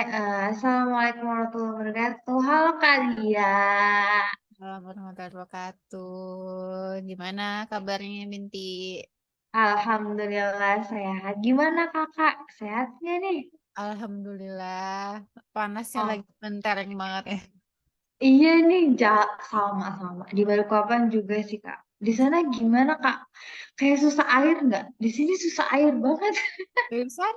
Assalamualaikum warahmatullahi wabarakatuh. Halo Kak Lia. Assalamualaikum warahmatullahi wabarakatuh. Gimana kabarnya Binti? Alhamdulillah sehat. Gimana Kakak? Sehat nggak nih? Alhamdulillah. Panasnya Oh, lagi mentereng banget ya. iya nih, sama-sama. Di Balikpapan juga sih Kak. Di sana gimana Kak? Kayak susah air nggak? Di sini susah air banget. Terusan?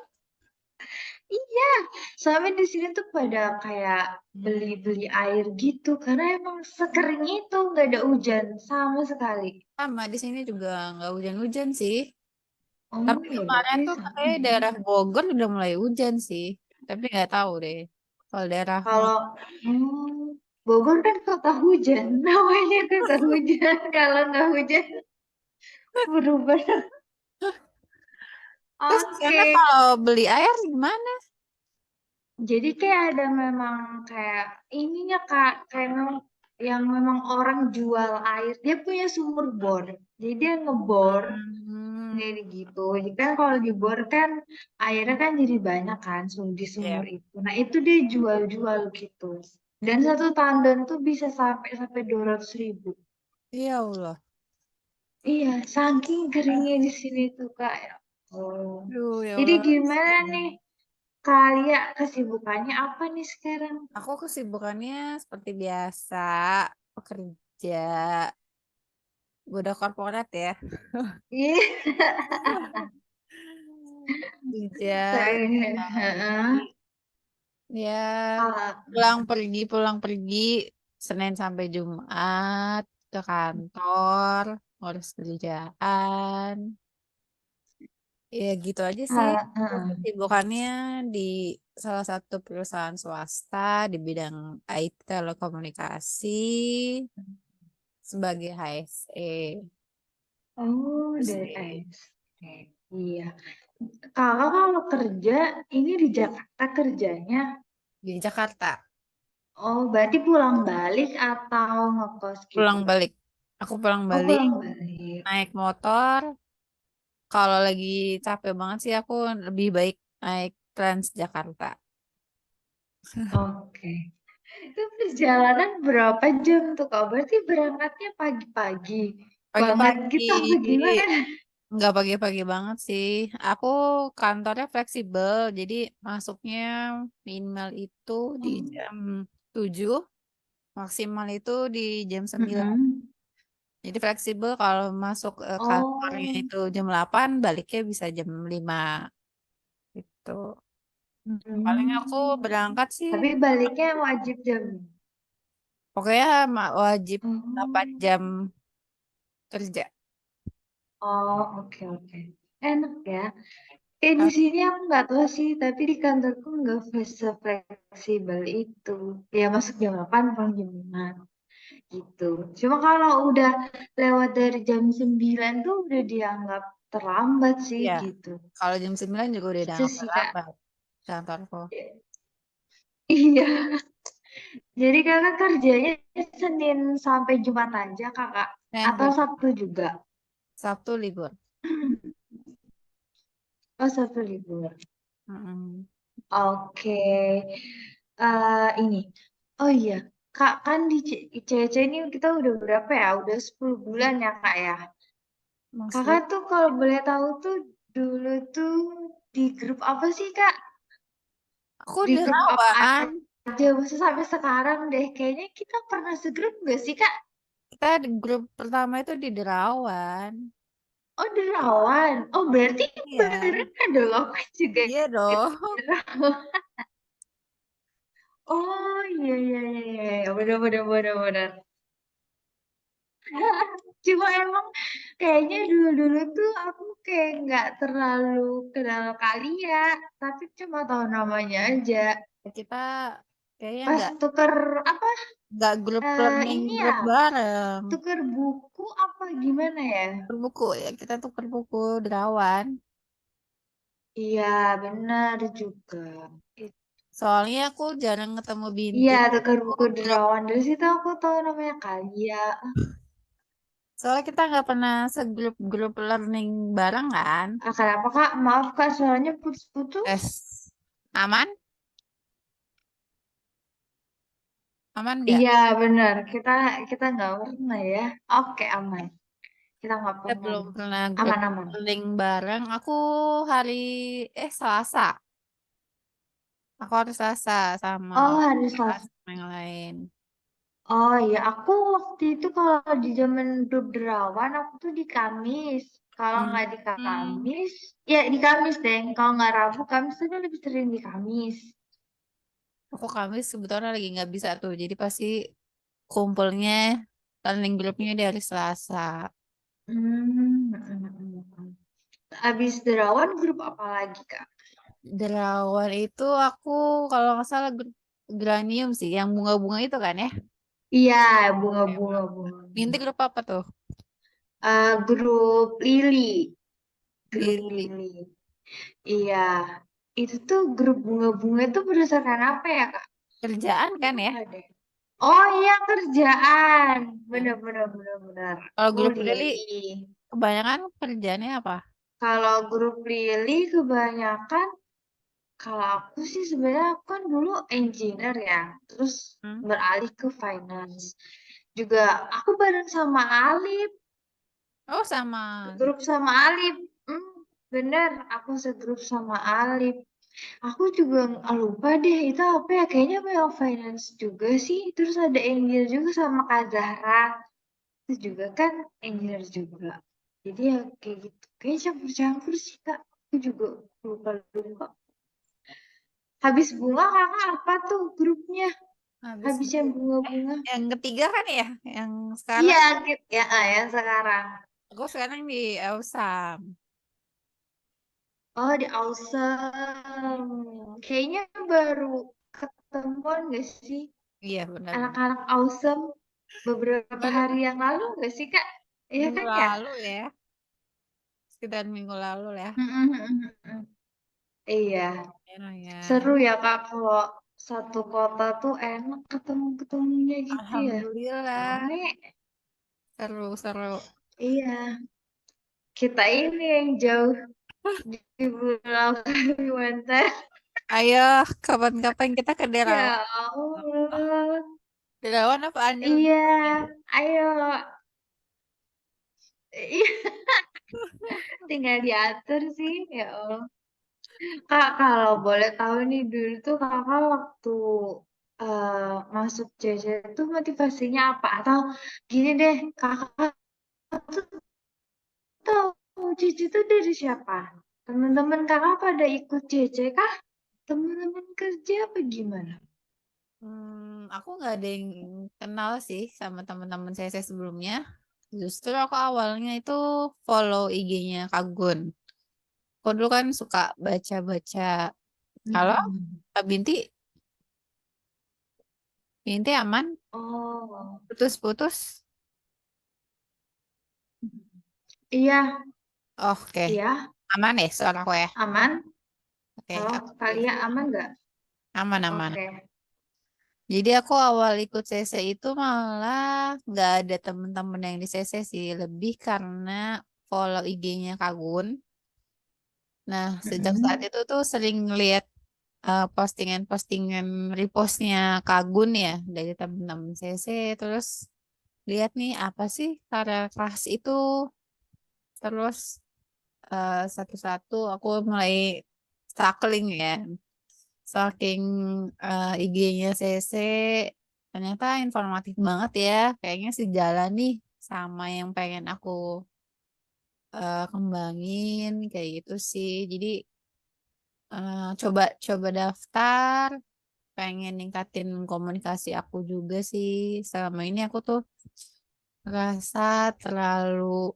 Iya, sampai di sini tuh pada kayak beli-beli air gitu. Karena emang sekering itu nggak ada hujan sama sekali. Sama di sini juga nggak hujan-hujan sih. Oh, Tapi ya kemarin berarti tuh sama. katanya daerah Bogor udah mulai hujan sih. Tapi nggak tahu deh. Kalau daerahmu, Kalau Bogor kan kota hujan, namanya kota hujan. Kalau nggak hujan berubah. terus di sana Oke, kalau beli air gimana? jadi kayak ada memang kayak ininya Kak, kayak memang yang memang orang jual air, dia punya sumur bor. Jadi dia ngebor, Hmm, jadi gitu. Jadi kan kalau dibor kan airnya kan jadi banyak kan di ya, sumur itu. Nah itu dia jual-jual gitu. Dan satu tandon tuh bisa sampai 200.000. ya Allah. Iya, saking keringnya di sini tuh Kak. Ya. Oh. Aduh, ya Jadi Allah. gimana nih kalian kesibukannya apa nih sekarang? Aku kesibukannya seperti biasa, bekerja, udah korporat ya. Iya. Kerja, Heeh. ya Ah, pulang pergi, Senin sampai Jumat ke kantor, ngurus kerjaan. Ya gitu aja sih. Aku heeh. kesibukannya di salah satu perusahaan swasta di bidang IT telekomunikasi sebagai HSE. Oh, Terus dari sih SD. Iya. Kakak kalau kerja ini di Jakarta kerjanya. di Jakarta. Oh, berarti pulang balik atau ngekos gitu? Pulang balik. Aku pulang Oh, balik, pulang balik. naik motor. Kalau lagi capek banget sih aku lebih baik naik Transjakarta. Oke. Itu perjalanan berapa jam tuh Kak? Berarti berangkatnya pagi-pagi banget Pagi-pagi, gitu apa gimana? nggak pagi-pagi banget sih. Aku kantornya fleksibel, jadi masuknya minimal itu di Oh. jam 7, maksimal itu di jam 9. Mm-mm. Jadi fleksibel kalau masuk kantornya Oh. itu jam 8, baliknya bisa jam 5 gitu. Paling aku Hmm. berangkat sih, Tapi baliknya wajib jam. pokoknya wajib 8 Oh. jam kerja. Oh, oke oke. Enak ya. Di sini aku nggak tahu sih, tapi di kantorku nggak fleksibel itu. Ya masuk jam 8, pulang jam 5 gitu. Cuma kalau udah lewat dari jam 9 tuh udah dianggap terlambat sih Ya, gitu. kalau jam 9 juga udah Gitu dianggap sih Kak. terlambat kantorku. Iya. Jadi kakak kerjanya Senin sampai Jumat aja kakak. Senin Atau sampai Sabtu juga. Sabtu libur. Oh Sabtu libur. Mm-mm. Oke. Ini. Oh iya. Kak kan di CC ini kita udah berapa ya? Udah 10 bulan ya kak ya. Masih. Kakak tuh kalau boleh tahu tuh dulu tuh di grup apa sih kak? Aku Di grup apa derawan. aja? Maksudnya sampai sekarang deh. Kayaknya kita pernah segrup gak sih kak? Kita di grup pertama itu di derawan. Oh, derawan. Oh, berarti Iya. barengan dong. Aku juga Iya dong. derawan. Oh, iya, iya, iya, iya. Iya. Bener, bener, bener, bener. Cuma emang kayaknya dulu-dulu tuh aku kayak nggak terlalu kenal kali ya. Tapi cuma tahu namanya aja. Kita kayaknya Pas tuker apa? nggak grup learning Ini ya, grup bareng. tuker buku apa gimana ya? Berbuku ya, kita tuker buku derawan. Iya, benar juga. Soalnya aku jarang ketemu Binti. Iya, tukar buku Grup. derawan. Dari situ aku tahu namanya Kalia. Soalnya kita nggak pernah segrup-grup learning bareng kan. Kenapa Kak? Maaf Kak, suaranya putus-putus. Tes aman? Aman nggak? Iya benar, kita kita nggak pernah ya. Oke aman, kita nggak Kita pernah belum deh. pernah grup Aman-aman. link bareng. Hari Selasa. Aku hari Selasa sama Oh orang hari tua Selasa. sama yang lain. Oh iya, aku waktu itu kalau di zaman grup derawan, aku tuh di Kamis. Kalau Hmm. nggak di Hmm. Kamis, ya di Kamis deh. Kalau nggak Rabu, Kamis tuh kan lebih sering di Kamis. Aku Kamis sebetulnya lagi nggak bisa tuh. Jadi pasti kumpulnya link grupnya di hari Selasa. Hmm. Habis derawan grup apa lagi Kak? Derawan itu aku kalau nggak salah grup Granium sih, yang bunga-bunga itu kan ya. Iya, Emang. bunga-bunga. Binti grup apa tuh? Grup Lili, grup Lili. Lili. Iya, itu tuh grup bunga-bunga itu berdasarkan apa ya Kak? Kerjaan kan ya? Lupa deh. Oh iya kerjaan, Nah, bener bener bener bener. kalau Oh grup Lili Lili. kebanyakan kerjaannya apa? Kalau grup Lili kebanyakan, kalau aku sih sebenarnya aku kan dulu engineer ya, terus Hmm? beralih ke finance. Juga aku bareng sama Alif, Oh sama. grup sama Alif. Hmm, bener, aku segrup sama Alif. Aku juga lupa deh itu apa ya, kayaknya memang finance juga sih. Terus ada engineer juga sama Kak Zahra. Itu juga kan engineer juga. Jadi ya kayak gitu. Kayaknya campur-campur sih Kak. Aku juga lupa-lupa. Habis bunga kakak apa tuh grupnya? Habis Habis yang bu- bunga-bunga. yang ketiga kan ya, yang sekarang Iya, gitu. Ya, yang sekarang. aku sekarang di Elsam. Oh, di Awesome. Kayaknya baru ketemuan gak sih Iya benar-benar. anak-anak Awesome beberapa Baru hari yang lalu gak sih Kak? Iya minggu kan ya? lalu ya, sekitar minggu lalu ya. Mm, mm, mm, mm. Iya. Ya, ya. Seru ya Kak kalau satu kota tuh enak ketemu-ketemunya gitu ya. Alhamdulillah, Rame. seru-seru. Iya. Kita ini yang jauh di Pulau Kalimantan. Ayo, kapan-kapan kita ke Derawan. Ya Allah. Derawan apa Anyer? Iya. Ayo. Iya. Tinggal diatur sih. Ya Allah. Kak, kalau boleh tahu nih dulu tuh kakak waktu masuk JJ itu motivasinya apa? Atau gini deh, kakak tuh tahu JJ itu dari siapa? Teman-teman kakak pada ikut JJ kah? Teman-teman kerja apa gimana? Aku nggak ada yang kenal sih sama teman-teman saya sebelumnya. Justru aku awalnya itu follow IG-nya Kagun. Aku dulu kan suka baca-baca. Halo, Mm-mm. Kak Binti? Binti aman? Oh, Putus-putus? iya, Oke, iya, aman ya suara aku ya? aman. Oke, Halo, aku kalian aman nggak? aman-aman. Oke. Jadi aku awal ikut CC itu malah nggak ada temen-temen yang di CC sih, lebih karena follow IG-nya Kagun. Nah, sejak saat Mm-mm. itu tuh sering lihat postingan-postingan repostnya Kagun ya dari temen-temen CC, terus lihat nih apa sih karya keras itu, terus satu-satu aku mulai struggling ya, saking IG-nya CC ternyata informatif banget ya. Kayaknya sejalan nih sama yang pengen aku kembangin kayak gitu sih. Jadi coba coba daftar, pengen ningkatin komunikasi aku juga sih. Selama ini aku tuh rasa terlalu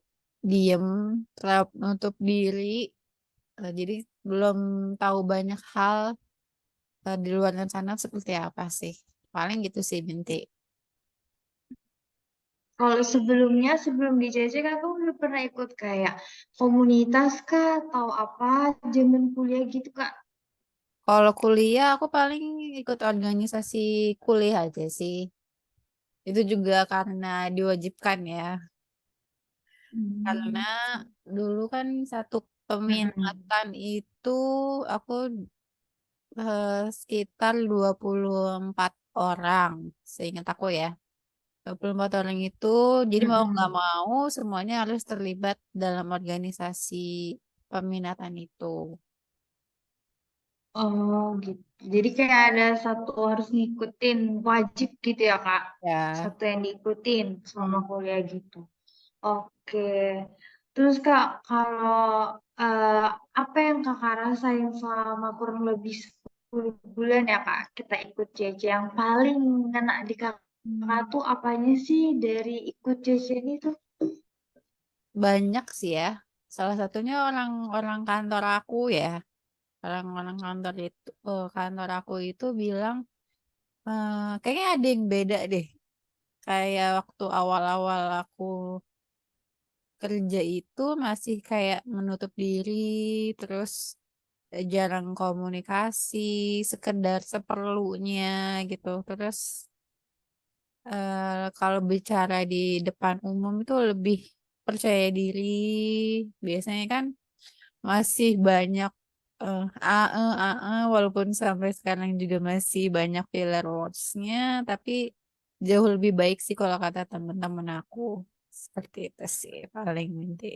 diem, terlalu menutup diri. Jadi belum tahu banyak hal di luar sana seperti apa sih. Paling gitu sih Binti. Kalau sebelumnya, sebelum di JJ kakak udah pernah ikut kayak komunitas kah atau apa zaman kuliah gitu Kak? Kalau kuliah aku paling ikut organisasi kuliah aja sih. Itu juga karena diwajibkan ya. Karena Hmm. dulu kan satu Mm-mm. peminatan itu aku sekitar 24 orang, seingat aku ya. 24 orang itu, jadi mau nggak Mm-mm. mau semuanya harus terlibat dalam organisasi peminatan itu. Oh gitu. Jadi kayak ada satu harus ngikutin wajib gitu ya Kak. Ya. Satu yang diikutin selama Hmm. kuliah gitu. Oke. Terus Kak, kalau eh, apa yang Kakak rasain selama kurang lebih 10 bulan ya Kak, kita ikut JJ yang paling ngena di Kakak Hmm. tuh apanya sih dari ikut JJ ini tuh? Banyak sih ya. Salah satunya orang-orang kantor aku ya. Orang-orang kantor aku itu bilang, kayaknya ada yang beda deh. Kayak waktu awal-awal aku kerja itu masih kayak menutup diri, terus jarang komunikasi, sekedar seperlunya gitu. Terus kalau bicara di depan umum itu lebih percaya diri. Biasanya kan masih banyak walaupun sampai sekarang juga masih banyak filler words-nya, tapi jauh lebih baik sih kalau kata teman-teman aku. Seperti itu sih paling inti.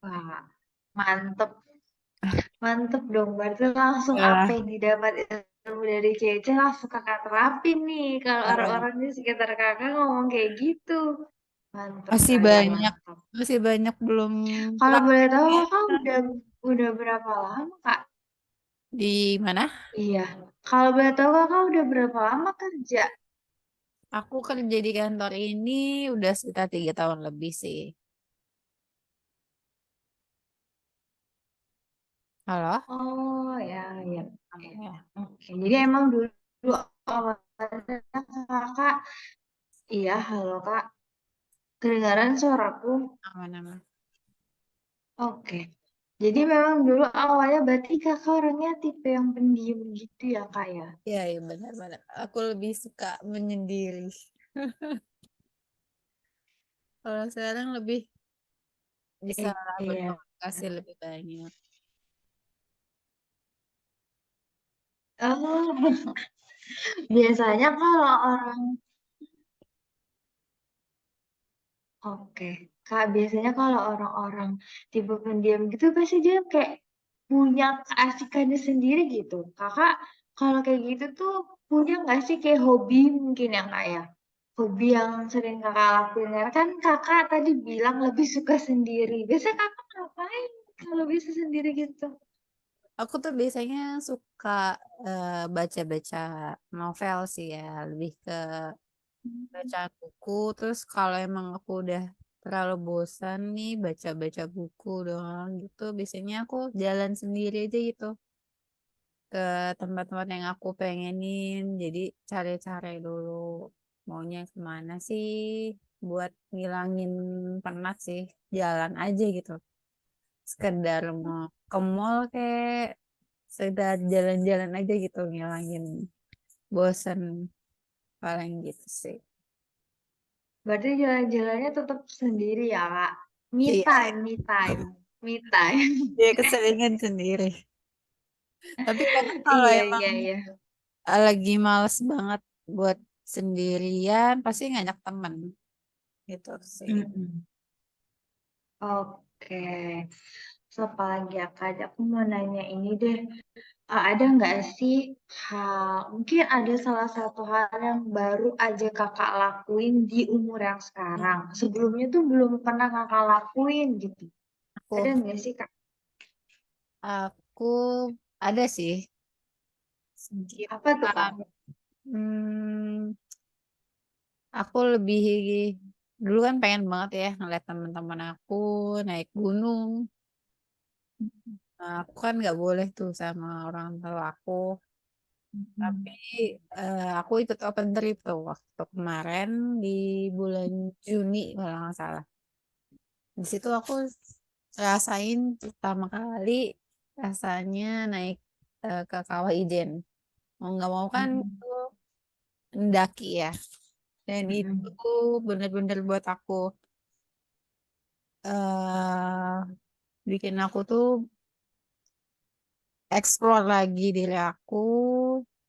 Wah, mantep. Mantep dong, berarti langsung apa Ya, yang didapat ilmu dari Cece langsung kakak terapin nih. Kalau eh, orang-orang di sekitar kakak ngomong kayak gitu. Mantep masih kak ya, banyak, mantap. masih banyak belum Kalau boleh tahu prakteknya. kakak udah berapa lama kak? Di mana? Iya. Kalau boleh tahu kakak udah berapa lama kerja? Aku kerja di kantor ini udah sekitar 3 tahun lebih sih. Halo? Oh ya, ya. Oke. Ya, Oke. Jadi emang dulu awalnya kakak, iya halo kak. Kedengaran suaraku? aman-aman. Oke. Jadi memang dulu awalnya berarti kakak orangnya tipe yang pendiam gitu ya kak ya? Iya, iya benar-benar. Aku lebih suka menyendiri. Kalau sekarang lebih bisa Iya. berkomunikasi lebih banyak. Oh, biasanya kalau orang, oke. Kak, biasanya kalau orang-orang tipe pendiam gitu pasti dia kayak punya keasikannya sendiri gitu. Kakak, kalau kayak gitu tuh punya nggak sih kayak hobi mungkin ya kak ya? Hobi yang sering kakak lakuin. Karena kan kakak tadi bilang lebih suka sendiri. Biasanya kakak ngapain kalau bisa sendiri gitu? Aku tuh biasanya suka baca-baca novel sih ya, lebih ke bacaan buku. Terus kalau emang aku udah terlalu bosan nih baca-baca buku doang gitu, biasanya aku jalan sendiri aja gitu ke tempat-tempat yang aku pengenin. Jadi cari-cari dulu maunya kemana sih buat ngilangin penat sih, jalan aja gitu. Sekedar mau ke mall kayak sekedar jalan-jalan aja gitu ngilangin bosen paling gitu sih. Berarti jalan-jalannya tetap sendiri ya kak? Me Iya, time, me time, me time. iya keseringan sendiri. Tapi kadang kalau Iya, emang iya, iya. lagi males banget buat sendirian, pasti ngajak temen gitu sih. Mm-mm. Oke. So, apa lagi ya, Kak? Aku mau nanya ini deh. Ada nggak sih hal, mungkin ada salah satu hal yang baru aja kakak lakuin di umur yang sekarang. Sebelumnya tuh belum pernah kakak lakuin gitu. Ada Aku, nggak sih, Kak? aku ada sih Apa tuh, Kak? sekitar, hmm, aku lebih dulu kan pengen banget ya ngeliat teman-teman aku naik gunung. Nah, aku kan nggak boleh tuh sama orang tua aku. Tapi Mm-mm. aku ikut open trip tuh waktu kemarin di bulan Juni kalau nggak salah. Di situ aku rasain pertama kali rasanya naik ke Kawah Ijen. Mau nggak mau kan Mm-mm. itu mendaki ya. Dan itu Mm-mm. bener-bener buat aku eh bikin aku tuh explore lagi diri aku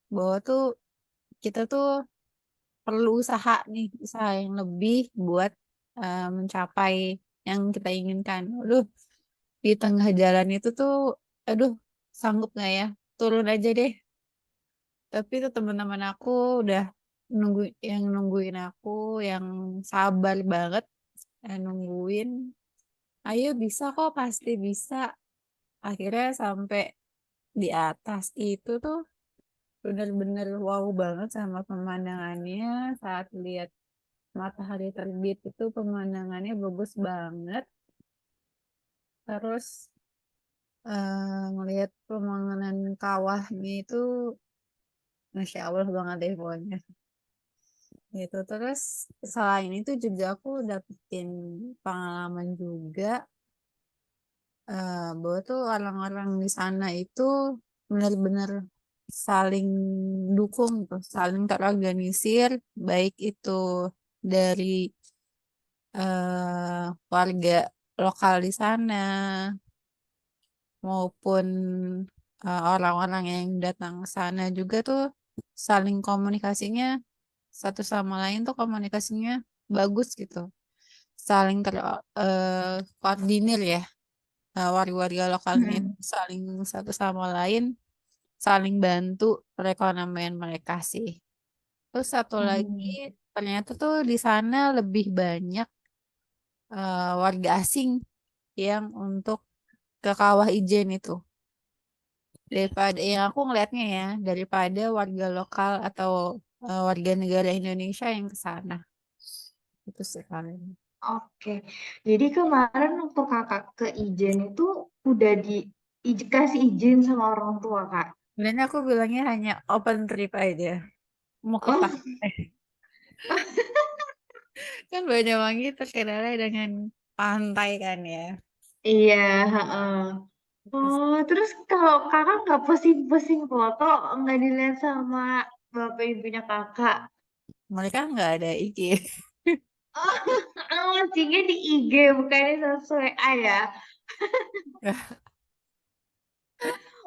bahwa tuh kita tuh perlu usaha nih, usaha yang lebih buat mencapai yang kita inginkan. Aduh, di tengah jalan itu tuh, aduh, sanggup nggak ya? Turun aja deh. Tapi tuh teman-teman aku udah nungguin aku, yang sabar banget nungguin. Ayo bisa kok, pasti bisa. Akhirnya sampai di atas itu tuh bener-bener wow banget sama pemandangannya saat lihat matahari terbit itu pemandangannya bagus banget. Terus ngelihat pemandangan kawahnya itu Masya Allah banget deh pokoknya. Gitu. Terus selain itu juga aku dapetin pengalaman juga bahwa tuh orang-orang di sana itu benar-benar saling dukung tuh, saling terorganisir, baik itu dari warga lokal di sana maupun orang-orang yang datang ke sana juga tuh saling komunikasinya satu sama lain tuh komunikasinya bagus gitu, saling koordinir ya. Warga-warga lokalnya itu Mm-mm. saling satu sama lain saling bantu perekonomian mereka sih. Terus satu lagi Hmm. ternyata tuh di sana lebih banyak warga asing yang untuk ke Kawah Ijen itu daripada yang aku ngelihatnya ya, daripada warga lokal atau warga negara Indonesia yang ke sana. Itu sih paling. Oke, jadi kemarin waktu kakak ke Ijen itu udah kasih izin sama orang tua kak. Sebenarnya aku bilangnya hanya open trip aja. Mau ke Oh pantai. Kan Banyuwangi terkenalnya dengan pantai kan ya. iya, heeh. Oh, terus kalau kakak nggak pusing-pusing foto, nggak dilihat sama bapak ibunya kakak. Mereka nggak ada IG. Oh, postingnya di IG, bukannya sesuai A ya.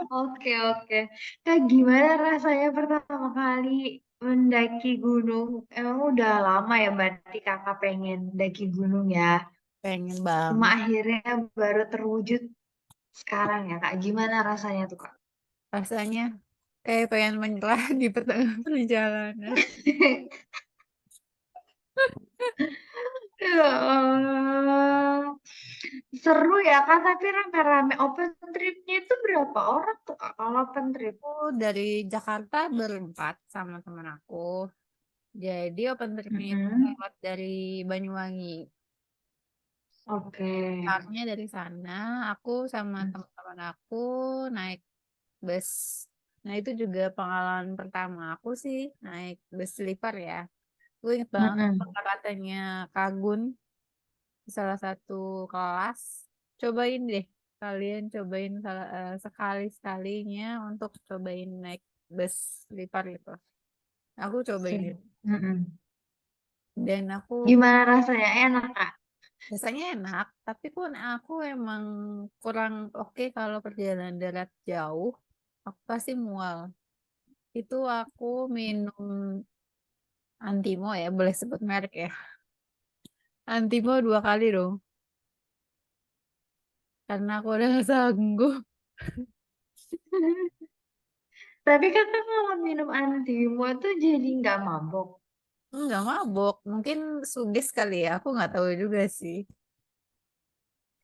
Oke, oke. Kak, gimana rasanya pertama kali mendaki gunung? Emang udah lama ya berarti kakak pengen daki gunung ya? Pengen Cuma banget akhirnya baru terwujud sekarang ya, Kak. Gimana rasanya tuh, Kak? rasanya, kayak pengen menyerah di pertengahan perjalanan. Ya Allah. Seru ya, Kak. Tapi rame-rame open tripnya itu berapa orang tuh, Kak? Kalau open trip? Aku dari Jakarta berempat sama teman aku. Jadi open tripnya itu Mm-mm. lewat dari Banyuwangi. Oke. Startnya dari sana, aku sama teman-teman aku naik bus. Nah itu juga pengalaman pertama aku sih naik bus sleeper ya. Gue inget banget Mm-mm. kata-katanya Kagun di salah satu kelas. Cobain deh, kalian cobain sekali-sekalinya untuk cobain naik bus sleeper itu. Aku cobain Oke. itu. Mm-mm. Dan aku Gimana rasanya? Enak, Kak? rasanya enak, tapi pun aku emang kurang oke kalau perjalanan darat jauh. Aku pasti mual. Itu aku minum Antimo ya, boleh sebut merek ya. Antimo 2 kali dong, karena aku udah gak sanggup. Tapi kakak kalau minum antimo tuh jadi nggak mabok. Nggak mabok, mungkin suges kali ya, aku nggak tahu juga sih.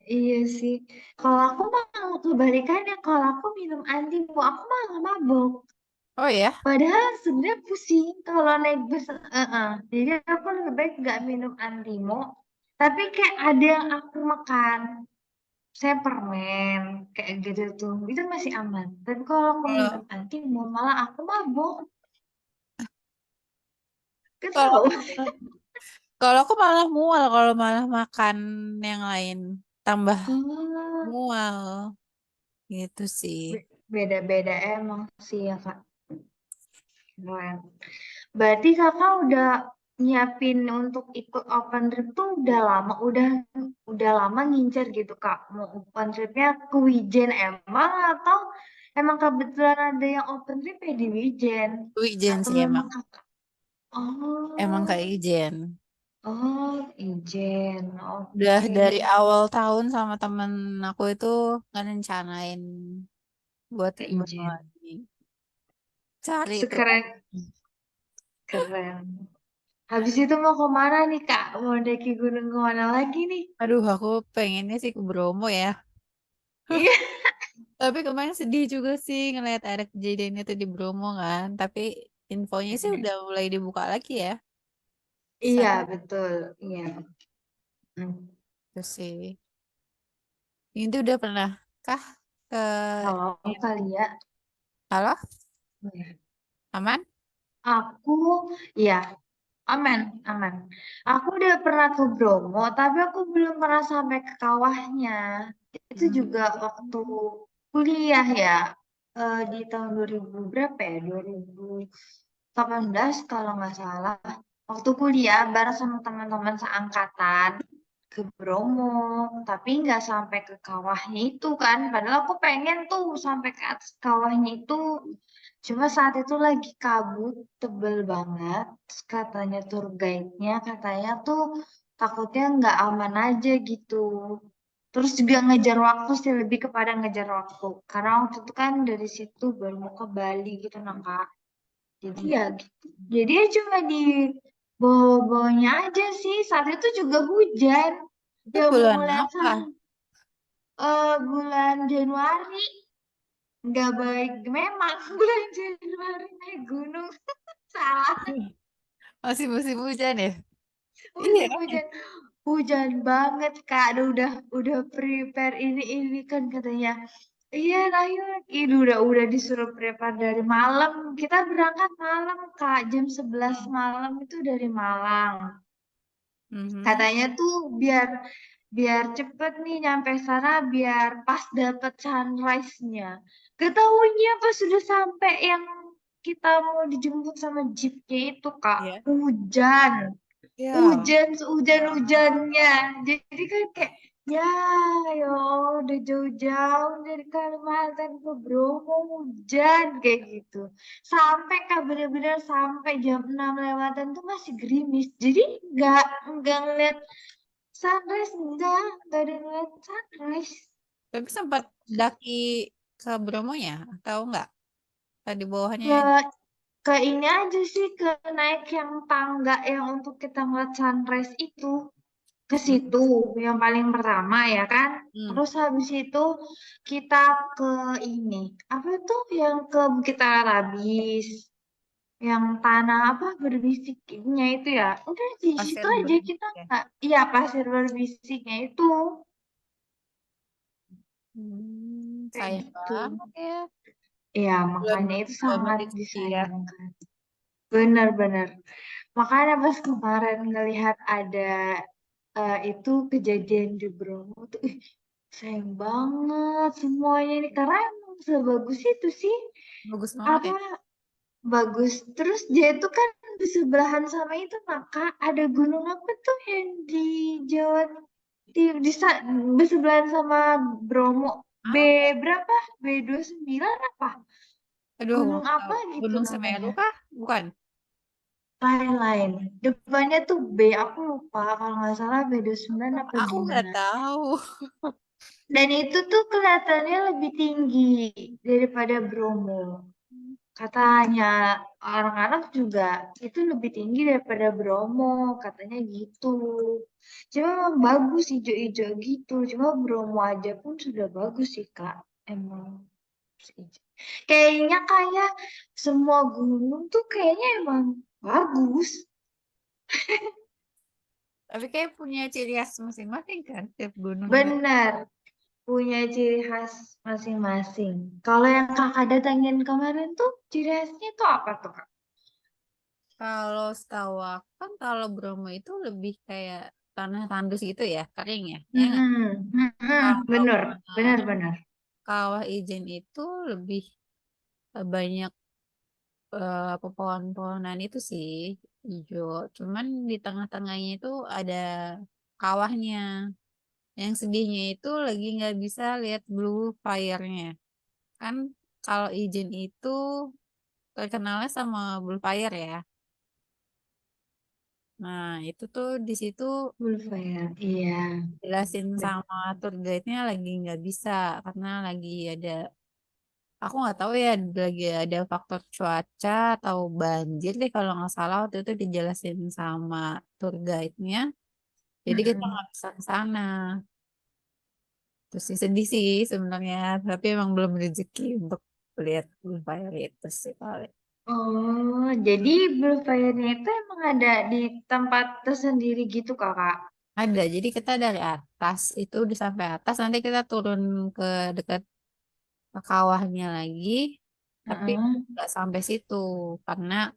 Iya sih. Kalau aku malah kebalikannya. Kalau aku minum antimo, aku malah mabok. Oh ya, Padahal sebenarnya pusing kalau naik bus. Jadi aku lebih baik nggak minum antimo. Tapi kayak ada yang aku makan. Saya permen kayak gitu tuh. Itu masih aman. Tapi kalau aku minum kalau antimo, malah aku mabok. kalau Ketahu. kalau aku malah mual kalau malah makan yang lain, tambah Oh, mual gitu sih. beda-beda emang sih ya Kak. Keren. Berarti kakak udah nyiapin untuk ikut open trip tuh udah lama ngincer gitu kak. Mau open tripnya ke Wijen emang atau emang kebetulan ada yang open trip ya di Wijen Wijen atau sih memang emang. kakak? Emang Oh, kayak Ijen. oh, Ijen, Udah oke. dari awal tahun sama temen aku itu ngerencanain buat Ke buat Ijen. lagi cari itu. Sekeren, keren. Habis itu mau kemana nih Kak? Mau daki gunung kemana lagi nih? Aduh, aku pengennya sih ke Bromo ya. Iya, Tapi kemarin sedih juga sih ngeliat ada kejadian itu di Bromo kan. Tapi infonya sih udah mulai dibuka lagi ya. iya Saat betul, iya. Hmm. itu sih. Ini udah pernah kah ke Kalau kali ya, Halo? ya. Aman? Aku, ya aman, aman. Aku udah pernah ke Bromo, tapi aku belum pernah sampai ke kawahnya. Itu Hmm. juga waktu kuliah ya, di tahun 2000 berapa ya? 2018 kalau nggak salah. Waktu kuliah bareng sama teman-teman seangkatan ke Bromo, tapi nggak sampai ke kawahnya itu kan. Padahal aku pengen tuh sampai ke atas kawahnya itu. Cuma saat itu lagi kabut tebel banget. Terus katanya tour guide-nya katanya tuh takutnya nggak aman aja gitu. Terus juga ngejar waktu sih, lebih kepada ngejar waktu. Karena waktu itu kan dari situ baru mau ke Bali gitu nah Kak. Jadi ya gitu. Jadi ya cuma di bawah-bawahnya aja sih. Saat itu juga hujan. Itu Ya mau bulan ngeliat apa? bulan Januari. Nggak baik memang bulan Januari naik gunung. Salah. Masih musim hujan ya? Iya Musim kan? hujan. Hujan banget Kak. Udah prepare ini kan katanya. Iya, ayo. Ini udah disuruh prepare dari malam. Kita berangkat malam Kak. Jam 11 malam itu dari Malang. Mhm. Katanya tuh biar biar cepet nih nyampe sana biar pas dapet sunrise-nya. Ketahuinya pas sudah sampai yang kita mau dijemput sama jeepnya itu Kak, Iya. hujan. Ya. Hujan, hujan-hujannya. Jadi kan kayak, ya, ya udah jauh-jauh dari Kalimantan ke Bromo hujan kayak gitu. Sampai Kak bener-bener sampai jam 6 lewatan tuh masih gerimis. Jadi nggak ngeliat sunrise, nggak ada ngeliat sunrise. Tapi sempat daki ke Bromonya atau enggak? Tadi bawahnya Ke aja. ke ini aja sih ke naik yang tangga yang untuk kita ngeliat sunrise itu. Ke Hmm. situ yang paling pertama ya kan. Hmm. Terus habis itu kita ke ini apa tuh yang ke Bukit Arabis, yang tanah apa berbisiknya itu ya. Udah di situ Pasir aja berbisa kita ya. nggak, iya pasir berbisiknya itu kayak Sayang gitu. banget ya. Ya Belum makanya itu belum sangat rezeki ya. disayangkan. Benar-benar. Makanya pas kemarin ngelihat ada itu kejadian di Bromo tuh, ih, sayang banget semuanya ini karena emang sebagus itu sih. Bagus banget Apa ya. bagus. Terus dia itu kan bersebelahan sama itu maka ada gunung apa tuh yang di Jawa bersebelahan sama Bromo. B Ah, berapa? B29 apa? aduh, aku Gunung nggak tahu. apa gitu Gunung Semeru namanya. kah? Bukan. Lain-lain. Depannya tuh B, aku lupa. Kalau nggak salah B29 apa Aku nggak gimana. tahu. Dan itu tuh kelihatannya lebih tinggi daripada Bromo. Katanya orang-orang juga itu lebih tinggi daripada Bromo. Katanya gitu. Cuma emang bagus hijau-hijau gitu. Cuma Bromo aja pun sudah bagus sih Kak. Emang. Kayaknya kayak semua gunung tuh kayaknya emang bagus. Tapi kayak punya ciri khas masing-masing kan tiap gunung juga. Benar, punya ciri khas masing-masing. Kalau yang kakak datangin kemarin tuh, ciri khasnya tuh apa tuh kak? Kalau setahu aku kan kalau Bromo itu lebih kayak tanah tandus gitu ya, kering ya. Ya nggak? Kalau Bener, bener, eh, bener. Kawah Ijen itu lebih banyak pepohonan-pepohonan itu sih hijau. Cuman di tengah-tengahnya itu ada kawahnya. Yang sedihnya itu lagi nggak bisa lihat blue fire-nya. Kan kalau izin itu terkenalnya sama Blue Fire ya. Nah, itu tuh di situ Bullfire, iya. jelasin sama tour guide-nya lagi nggak bisa karena lagi ada, aku nggak tahu ya, lagi ada faktor cuaca atau banjir deh kalau nggak salah waktu itu dijelasin sama tour guide-nya. Jadi kita Mm-mm. nggak bisa ke sana. Terus sih sedih sih sebenarnya, tapi emang belum rezeki untuk lihat Blue Fire itu sih paling. Oh, jadi Bullfire-nya itu emang ada di tempat tersendiri gitu, Kakak? Ada, jadi kita dari atas itu udah sampai atas, nanti kita turun ke dekat ke kawahnya lagi, tapi Heeh. nggak sampai situ karena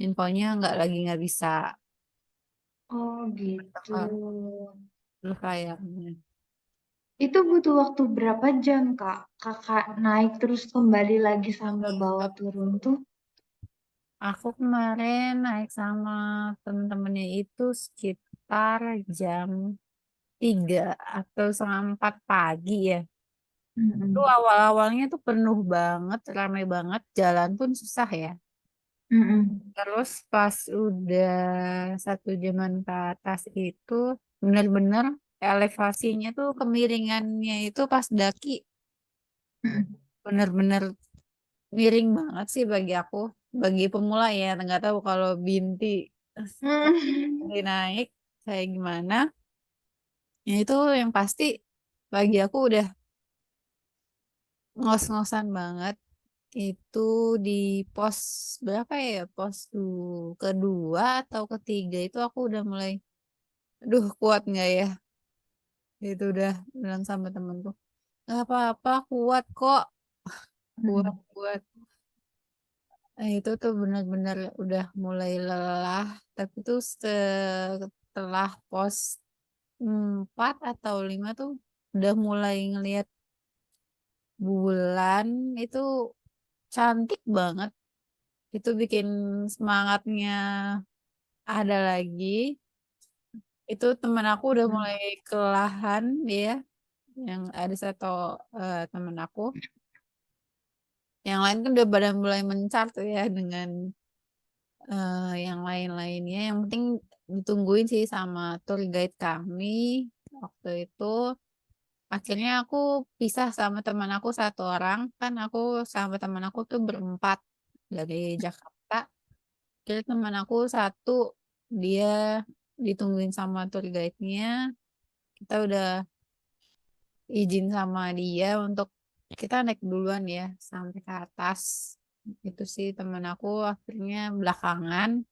infonya nggak bisa Oh, gitu. ke Blue Fire. Itu butuh waktu berapa jam, Kak? Kakak naik terus kembali lagi sampai bawah turun tuh? Aku kemarin naik sama temen-temennya itu sekitar jam 3 atau setengah 4 pagi ya. Itu Mm-mm. awal-awalnya tuh penuh banget, ramai banget, jalan pun susah ya. Mm-mm. Terus pas udah 1 jaman ke atas itu bener-bener elevasinya tuh kemiringannya itu pas daki Mm-mm. bener-bener miring banget sih bagi aku. Bagi pemula ya, nggak tahu kalau Binti Mm. naik kayak gimana. Ya itu yang pasti bagi aku udah ngos-ngosan banget. Itu di pos berapa ya? Kedua atau ketiga itu aku udah mulai, aduh kuat nggak ya? Itu udah bilang sama temenku, nggak apa-apa, kuat kok, kuat Mm. kuat. Itu tuh benar-benar udah mulai lelah. Tapi tuh setelah pos 4 atau 5 tuh udah mulai ngelihat bulan itu cantik banget. Itu bikin semangatnya ada lagi. Itu temen aku udah mulai Mm. kelelahan dia, yang ada satu temen aku. Yang lain kan udah pada mulai mencar tuh ya dengan yang lain-lainnya. Yang penting ditungguin sih sama tour guide kami waktu itu. Akhirnya aku pisah sama teman aku 1 orang. Kan aku sama teman aku tuh berempat dari Jakarta. Jadi teman aku satu, dia ditungguin sama tour guide-nya. Kita udah izin sama dia untuk kita naik duluan ya sampai ke atas. Itu sih teman aku akhirnya belakangan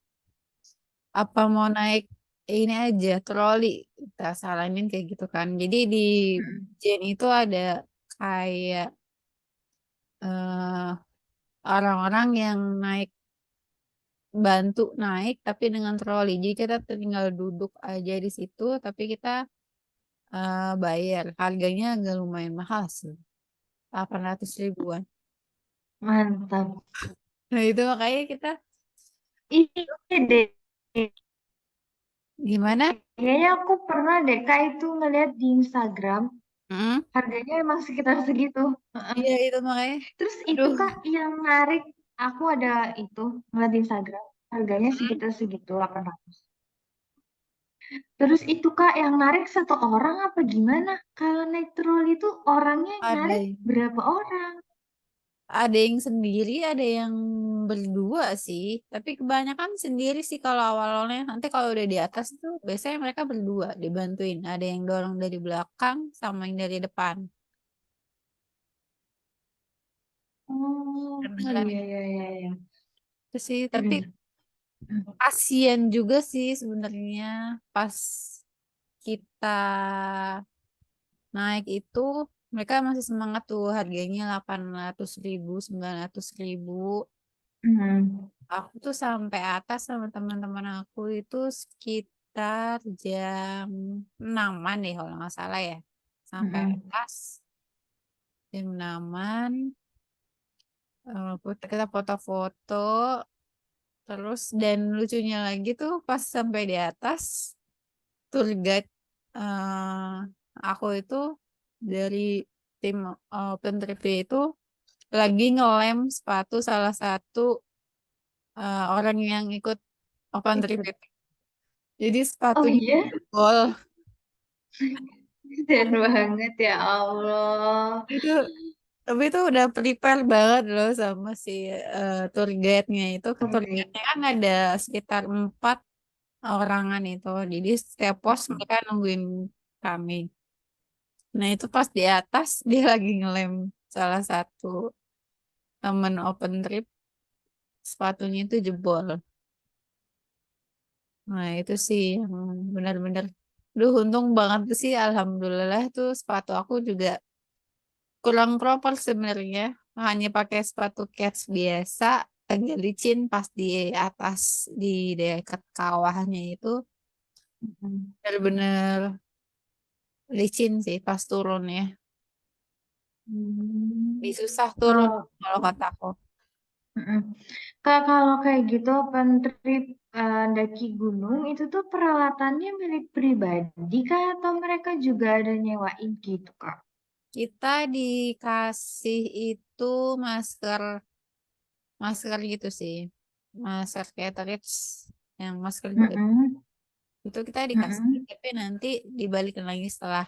apa mau naik ini aja troli, kita saranin kayak gitu kan. Jadi di Mm. Jen itu ada kayak eh, orang-orang yang bantu naik tapi dengan troli. Jadi kita tinggal duduk aja di situ tapi kita bayar. Harganya agak lumayan mahal sih. 800 ribuan. Mantap. Nah itu makanya kita Iya deh. gimana? Kayaknya aku pernah deh, Kak, itu ngeliat di Instagram. Hmm? Harganya emang sekitar segitu. Heeh. Iya itu makanya. Terus itu, Aduh. Kak, yang narik. Aku ada itu ngeliat di Instagram. Harganya Hmm? sekitar segitu, 800. Terus itu, Kak, yang narik satu orang apa gimana? Kalau naik troli itu orangnya yang Ada narik berapa orang? Ada yang sendiri, ada yang berdua sih. Tapi kebanyakan sendiri sih kalau awal-awalnya. Nanti kalau udah di atas tuh biasanya mereka berdua dibantuin. Ada yang dorong dari belakang sama yang dari depan. Oh, oh Beneran iya, iya, iya, iya. itu sih. Tapi Mm. kasian juga sih sebenarnya pas kita naik itu mereka masih semangat tuh harganya 800 ribu, 900 ribu. Mm. Aku tuh sampai atas sama teman-teman aku itu sekitar jam 6-an deh kalau nggak salah ya. Sampai Mm. atas jam 6-an. Kita foto-foto. Terus dan lucunya lagi tuh pas sampai di atas, tour guide aku itu dari tim open trip itu lagi ngelem sepatu salah satu orang yang ikut open trip Ikut. itu. Jadi Oh sepatunya iya, jebol. keren banget ya Allah. Itu tapi itu udah prepare banget loh sama si tour guide-nya itu. Ke tour Oke. guide-nya kan ada sekitar 4 orangan itu. Jadi setiap pos mereka nungguin kami. Nah itu pas di atas dia lagi ngelem salah satu temen open trip sepatunya itu jebol. Nah itu sih yang benar-benar, duh untung banget tuh sih alhamdulillah tuh sepatu aku juga kurang proper sebenarnya. Hanya pakai sepatu cats biasa, agak licin pas di atas di dekat kawahnya itu Mm-mm. benar-benar licin sih pas turun ya. Lebih Hmm. susah turun Kalau kalau kataku. mm-mm. Kalau kayak gitu open trip daki gunung itu tuh peralatannya milik pribadi kah atau mereka juga ada nyewain gitu Kak? Kita dikasih itu masker masker gitu sih, masker kayak trips yang masker Mm-mm. itu kita dikasih Mm-mm. tapi nanti dibalikin lagi setelah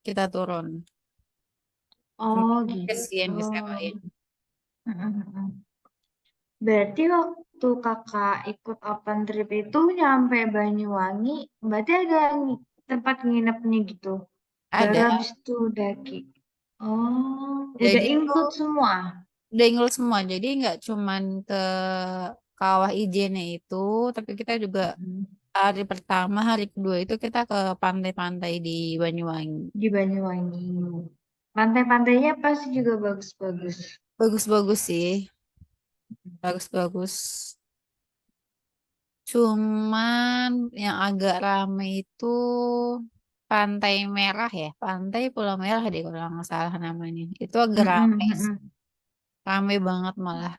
kita turun. Oh Kasihan gitu. disewain. Mm-mm. Berarti waktu kakak ikut open trip itu nyampe Banyuwangi, berarti ada tempat nginepnya gitu. Baru Ada. habis itu daki. Oh, udah Jadi include tuh semua. udah include semua. Jadi nggak cuman ke Kawah Ijennya itu, tapi kita juga Mm-mm. hari pertama, hari kedua itu kita ke pantai-pantai di Banyuwangi. Di Banyuwangi. Pantai-pantainya pasti juga bagus-bagus. Bagus-bagus sih, bagus-bagus. Cuman yang agak rame itu Pantai Merah ya, Pantai Pulau Merah deh kalau nggak salah namanya. Itu agak rame, Mm-mm, mm-mm. rame banget malah.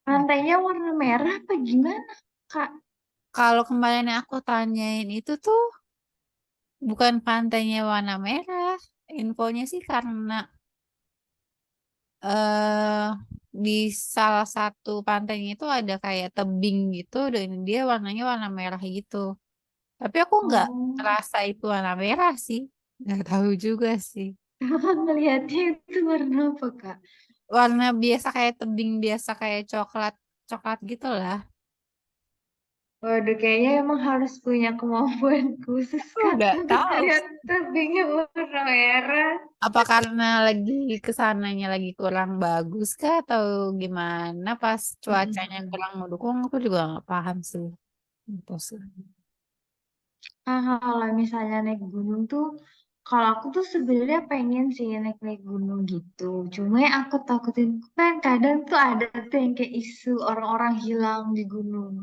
Nah, Pantainya warna merah apa gimana, Kak? kalau kemarin yang aku tanyain itu tuh bukan pantainya warna merah. Infonya sih karena eh di salah satu pantainya itu ada kayak tebing gitu dan dia warnanya warna merah gitu. Tapi aku nggak Oh, terasa itu warna merah sih. Nggak tahu juga sih. kakak ngelihatnya itu warna apa, Kak? Warna biasa kayak tebing biasa kayak coklat coklat gitu lah. Waduh, kayaknya emang harus punya kemampuan khusus, Aku Kak, nggak untuk tahu. ngeliat tebingnya warna merah. Apa karena lagi kesananya lagi kurang bagus kah atau gimana pas cuacanya Mm-mm. kurang mendukung aku juga nggak paham sih. Itu sih. Nah, kalau misalnya naik gunung tuh, kalau aku tuh sebenarnya pengen sih naik-naik gunung gitu. Cuma yang aku takutin kan kadang tuh ada tuh yang kayak isu orang-orang hilang di gunung.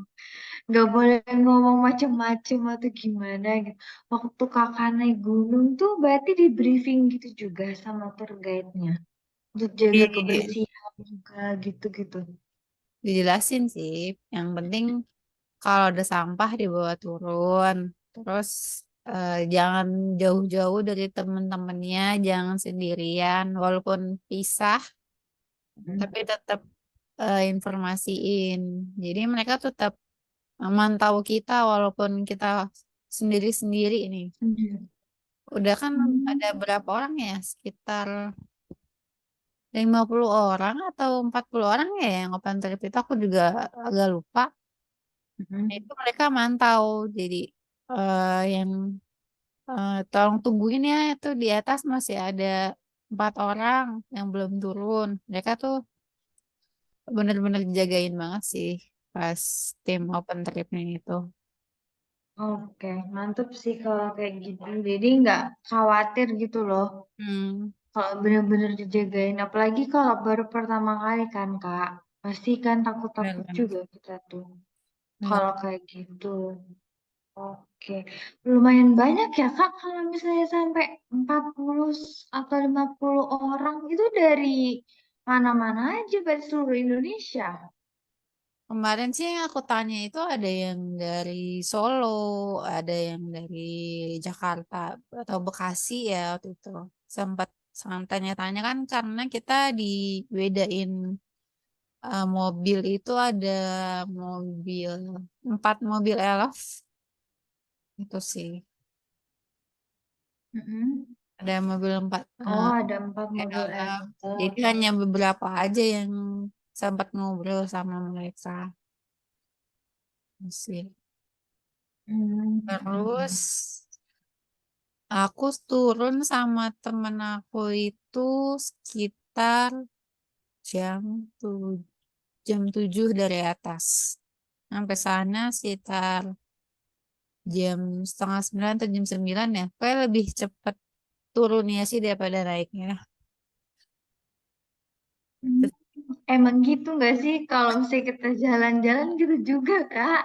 Nggak boleh ngomong macem-macem atau gimana gitu. Waktu kakak naik gunung tuh berarti di briefing gitu juga sama tour guide-nya. Untuk jaga Di- kebersihan juga gitu-gitu. Dijelasin sih. Yang penting kalau ada sampah dibawa turun. Terus jangan jauh-jauh dari temen-temennya, jangan sendirian. Walaupun pisah, Mm. tapi tetap informasiin. Jadi mereka tetap memantau kita walaupun kita sendiri-sendiri ini. Sendiri. Udah kan ada Hmm. berapa orang ya? Sekitar 50 orang atau 40 orang ya yang open trip itu aku juga agak lupa. Nah, Mm. itu mereka mantau. Jadi yang tolong tungguin ya itu di atas masih ada 4 orang yang belum turun. Mereka tuh bener-bener jagain banget sih pas tim open tripnya itu. Oke, mantep sih kalau kayak gitu. Jadi nggak khawatir gitu loh. Hmm, Kalau bener-bener dijagain. Apalagi kalau baru pertama kali kan, Kak. Pasti kan takut-takut bener-bener. juga kita tuh. Bener. Kalau kayak gitu. Oke. Lumayan banyak ya, Kak. Kalau misalnya sampai 40 atau 50 orang. Itu dari mana-mana aja. Dari seluruh Indonesia. Kemarin sih yang aku tanya itu ada yang dari Solo, ada yang dari Jakarta atau Bekasi ya waktu itu. Sempat Sangat tanya-tanya kan karena kita dibedain mobil itu ada mobil 4 mobil elf itu sih. Mm-mm. Ada mobil empat Oh, ada 4 mobil elf. Jadi elf. hanya beberapa aja yang sempat ngobrol sama mereka sih. Terus Hmm. aku turun sama temen aku itu sekitar jam tuh jam 7 dari atas. Sampai sana sekitar jam setengah 9 atau jam 9 ya. Kayak lebih cepet turunnya sih daripada naiknya. Hmm. Emang gitu nggak sih kalau misalnya kita jalan-jalan gitu juga, Kak?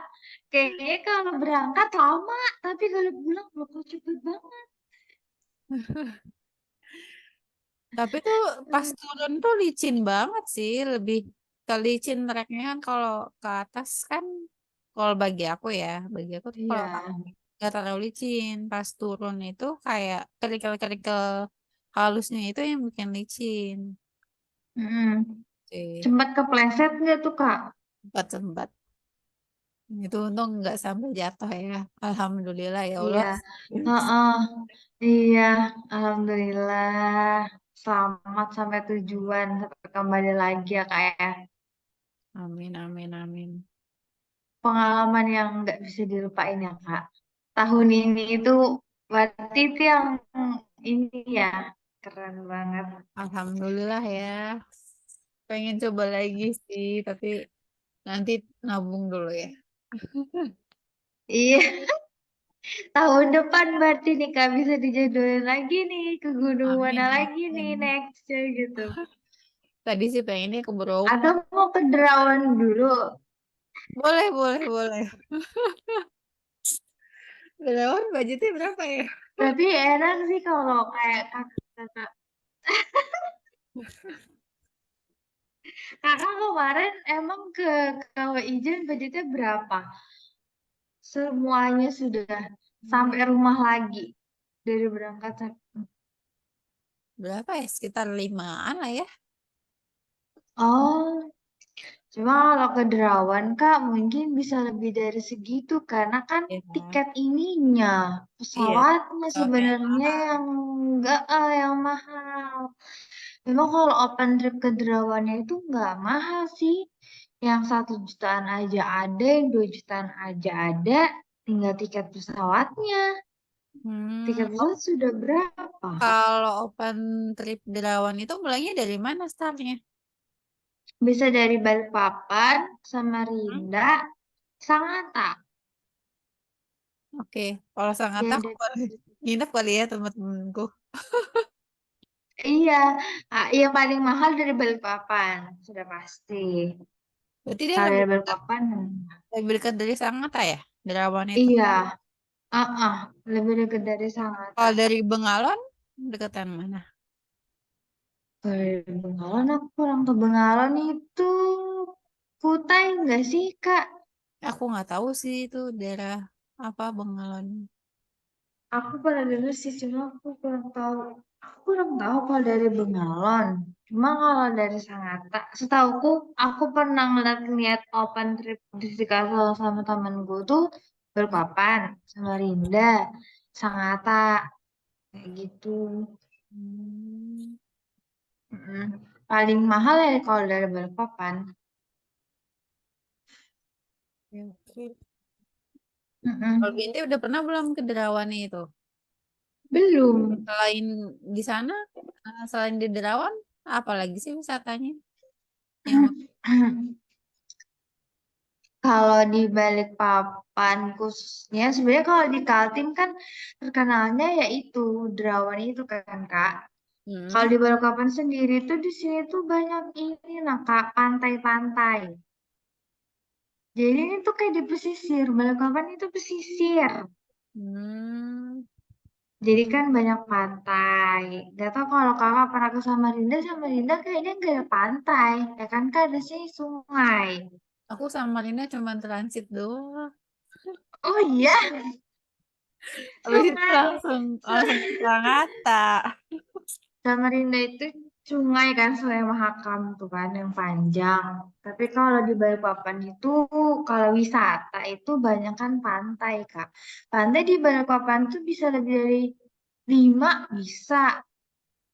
Kayaknya kalau berangkat lama, tapi kalau pulang bakal cepet banget. Tapi tuh pas turun tuh licin banget sih. Lebih ke licin treknya kan kalau ke atas kan. Kalau bagi aku tuh kalau Iya. nggak terlalu licin. Pas turun itu kayak kerikil-kerikil halusnya itu yang bikin licin. Mm-mm. Sih, Sempat kepleset nggak tuh, Kak? sempat-sempat. Itu untung nggak sampai jatuh ya. Alhamdulillah ya Iya. Allah. Heeh. Iya, alhamdulillah. Selamat sampai tujuan, sampai kembali lagi ya, Kak ya. Amin, amin, amin. Pengalaman yang nggak bisa dilupain ya, Kak. Tahun ini itu berarti itu yang ini ya, keren banget. Alhamdulillah ya. Pengen coba lagi sih, tapi nanti nabung dulu ya. Iya, tahun depan berarti nih Kak bisa dijadwalin lagi nih ke gunung mana Amin, lagi nih amin. nextnya gitu. Tadi sih pengennya ke Bromo. Atau mau ke Derawan dulu. Boleh, boleh, boleh. Berapa budgetnya berapa ya? Tapi enak sih kalau kayak kakak kakak kemarin emang ke Kawah Ijen budgetnya berapa? Semuanya sudah Hmm, sampai rumah lagi dari berangkat sampai. berapa ya? Sekitar 5-an lah ya. Oh, cuma kalau ke Derawan Kak mungkin bisa lebih dari segitu karena kan Iya, tiket ininya iya. pesawatnya Pesawatnya yang sebenarnya mahal. yang enggak yang mahal. Memang kalau open trip ke Derawannya itu enggak mahal sih. Yang 1 jutaan aja ada, yang 2 jutaan aja ada. Tinggal tiket pesawatnya. Hmm, Tiket pesawat sudah berapa? kalau open trip Derawan itu mulainya dari mana startnya? Bisa dari Balikpapan, Hmm? Samarinda, Sangatta. Oke, kalau Sangatta Ya, aku boleh nginep kali ya teman-temanku. iya, yang paling mahal dari Balikpapan, sudah pasti. Berarti dia Kalau lebih dari dekat, Balikpapan, lebih dekat dari Sangatta ya? Derawan itu. iya, lebih dekat dari Sangatta. Kalau dari Bengalon, dekatan mana? Kalau dari Bengawan, aku pulang ke Bengawan itu Kutai nggak sih, Kak? Aku nggak tahu sih itu daerah apa Bengalon. Aku pernah denger sih, cuma aku kurang tahu. Aku kurang tahu kalau dari Bengalon. Cuma kalau dari Sangatta, setauku aku pernah ngeliat open trip di Sikaso sama temenku tuh Balikpapan, Samarinda, Sangatta, kayak gitu. Hmm, Mm-mm. Paling mahal ya kalau dari Balikpapan. oke, oke. Kalau Mm-mm. Binti udah pernah belum ke Derawan itu? Belum. Selain di sana, selain di Derawan, apa lagi sih wisatanya? Yang Kalau di Balikpapan khususnya, sebenarnya kalau di Kaltim kan terkenalnya yaitu Derawan itu kan Kak. Kalau hmm, di Balikpapan sendiri tuh di sini tuh banyak ini nah Kak, pantai-pantai. Jadi ini tuh kayak di pesisir, Balikpapan itu pesisir. hmm, Jadi kan banyak pantai. Gak tau kalau kakak pernah ke Samarinda, Samarinda kayaknya gak ada pantai. Ya kan Kak, ada sini sungai. aku sama Marina cuma transit doang. Oh iya, Habis itu sungai. langsung langsung ke Sangatta. Samarinda itu sungai kan, Sungai Mahakam tuh kan yang panjang. Tapi kalau di Balikpapan itu, kalau wisata itu banyak kan pantai, Kak. Pantai di Balikpapan tuh bisa lebih dari 5 bisa.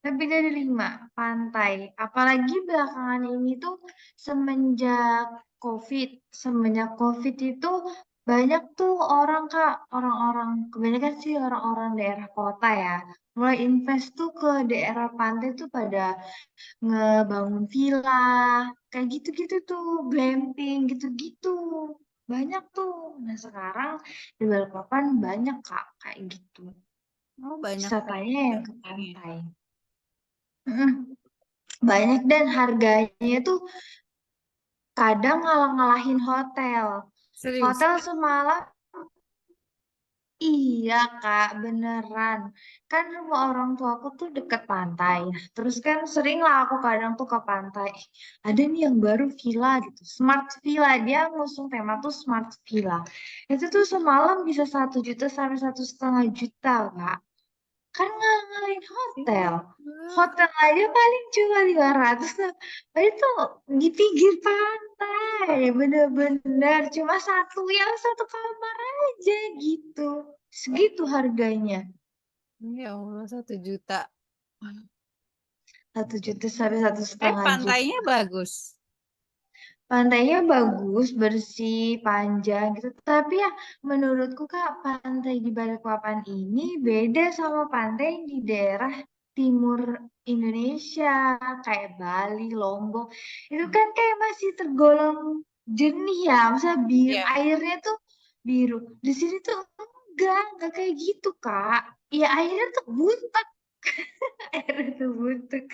Lebih dari 5 pantai. Apalagi belakangan ini tuh semenjak COVID. Semenjak COVID itu banyak tuh orang Kak, orang-orang, kebanyakan sih orang-orang daerah kota ya. Mulai invest tuh ke daerah pantai tuh pada ngebangun villa. Kayak gitu-gitu tuh, glamping gitu-gitu. Banyak tuh. Nah sekarang di Balikpapan banyak Kak, kayak gitu. Oh, banyak Wisatanya yang ke campingnya. pantai. Mm. Banyak dan harganya tuh kadang ngalah-ngalahin hotel. Serius. Hotel semalam, iya Kak, beneran. Kan rumah orang tua aku tuh deket pantai. Nah, terus kan sering lah aku kadang tuh ke pantai. Ada nih yang baru villa gitu, Smart Villa. Dia ngusung tema tuh Smart Villa. Itu tuh semalam bisa 1 juta sampai 1,5 juta Kak. Kan ngalahin hotel. Iya. Hotel aja paling cuma 500 lah. Itu di pinggir pantai. Bener-bener. Cuma satu yang satu kamar aja gitu. Segitu harganya. Ya Allah, 1 juta. 1 juta sampai satu setengah juta. Pantainya bagus. Pantainya bagus, bersih, panjang gitu. Tapi ya menurutku Kak, pantai di Balikpapan ini beda sama pantai di daerah timur Indonesia, kayak Bali, Lombok. Itu kan kayak masih tergolong jernih ya, misalnya biru, Iya. airnya tuh biru. Di sini tuh enggak kayak gitu Kak. Ya airnya tuh butek, airnya tuh butek.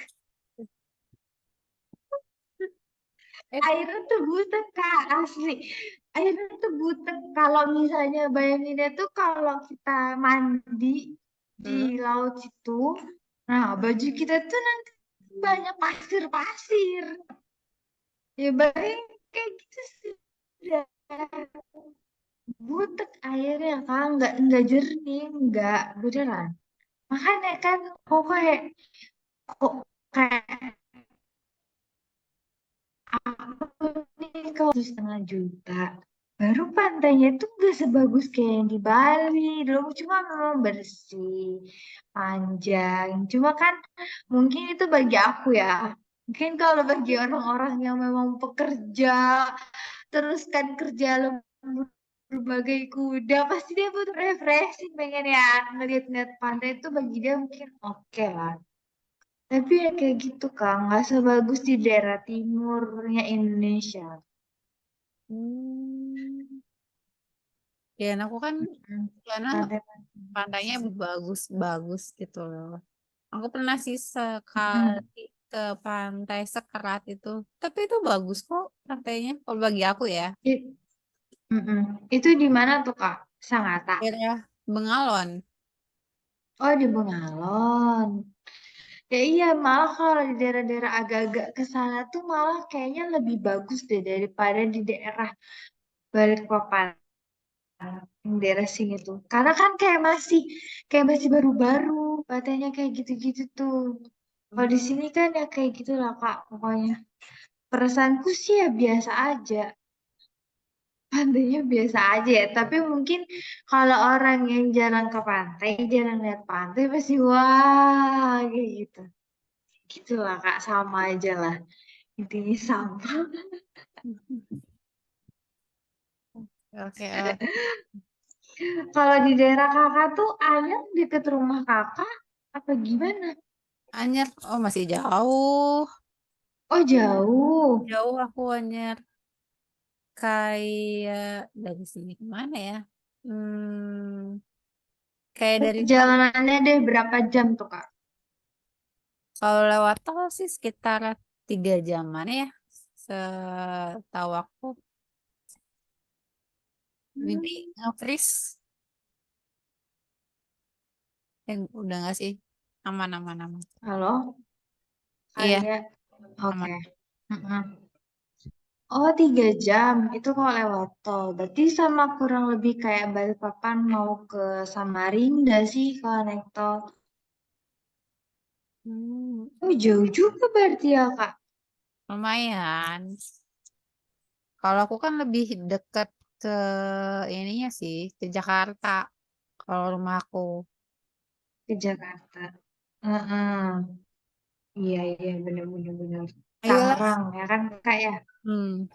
Eh, Airnya tuh butek Kak, asli. Airnya tuh butek. Kalau misalnya bayanginnya tuh kalau kita mandi di hmm. laut itu, nah baju kita tuh nanti banyak pasir-pasir. Ya bayangin kayak gitu sih. Udah butek airnya Kak, nggak jernih, nggak beneran. Makanya kan kok kok kayak aku nih kalau 1,5 juta. Baru pantainya tuh gak sebagus kayak yang di Bali. Dulu cuma memang bersih, panjang. Cuma kan mungkin itu bagi aku ya. Mungkin kalau bagi orang-orang yang memang pekerja, terus kan kerja lembur berbagai kuda, pasti dia butuh refreshing, pengen ya ngeliat-ngeliat pantai itu bagi dia mungkin oke lah. Tapi ya kayak gitu Kak, nggak sebagus di daerah timurnya Indonesia. Hmm. Dan aku kan Hmm. karena Pantai-pantai. pantainya bagus-bagus gitu loh. Aku pernah sih Hmm. sekali ke pantai Sekerat itu. Tapi itu bagus kok pantainya. Kalau bagi aku ya. I- mm-mm. Itu di mana tuh Kak? Sangatta. Daerah Bengalon. Oh di Bengalon. Ya iya, malah kalau di daerah-daerah agak-agak ke sana tuh malah kayaknya lebih bagus deh daripada di daerah Balikpapan, yang daerah sini tuh. Karena kan kayak masih baru-baru, katanya kayak gitu-gitu tuh. Kalau di sini kan ya kayak gitulah Kak, pokoknya. Perasaanku sih ya biasa aja. Pantainya biasa aja ya, tapi mungkin kalau orang yang jarang ke pantai, jarang lihat pantai pasti wah kayak gitu. Gitulah Kak, sama aja lah. Intinya sama. Oke, oke. Kalau di daerah Kakak tuh ada deket rumah Kakak apa gimana? Anyer, oh masih jauh. Oh jauh. Jauh aku Anyer. Kayak dari sini kemana ya? Hmm, kayak dari Perjalanannya deh berapa jam tuh Kak? kalau lewat tol sih sekitar 3 jaman ya. Setahu aku. Mimpi Hmm. nge-freeze. Udah nggak sih? Aman, aman, aman. Halo, Iya, kayak aman. oke. Mm-mm. Oh 3 jam itu kalau lewat tol. Berarti sama kurang lebih kayak Balikpapan mau ke Samarinda sih kalau naik tol. Hmm, Oh, jauh juga berarti ya, Kak. lumayan. Kalau aku kan lebih dekat ke ininya sih, ke Jakarta. Kalau rumah aku. Ke Jakarta. Heeh. Iya, iya, bener-bener bener. Ayolah. Tangerang ya kan, Kak ya? Hmm,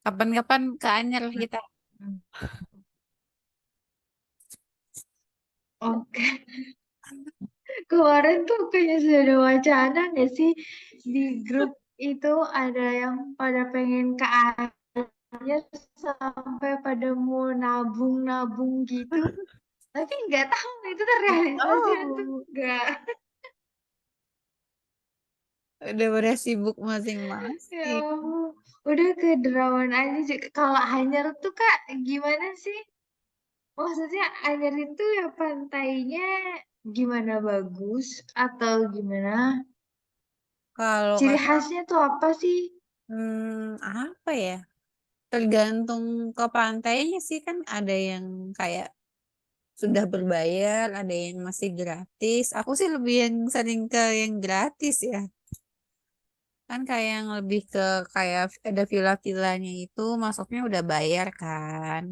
kapan-kapan ke Anyer lah kita. Hmm. Oke. Kemarin tuh kayaknya sudah ada wacana nggak sih di grup itu ada yang pada pengen ke Anyer sampai pada mau nabung-nabung gitu. Tapi nggak tahu itu terrealisasi atau Oh, enggak. udah pada sibuk Ya masing-masing. ampun. Udah ke Derawan aja. Kalau Anyer tuh Kak gimana sih? Maksudnya Anyer itu ya pantainya gimana bagus atau gimana? Kalau Ciri kata, khasnya tuh apa sih? apa ya? Tergantung ke pantainya sih kan ada yang kayak sudah berbayar, ada yang masih gratis. Aku sih lebih yang sering ke yang gratis ya. Kan kayak yang lebih ke kayak ada villa-villanya itu masuknya udah bayar kan.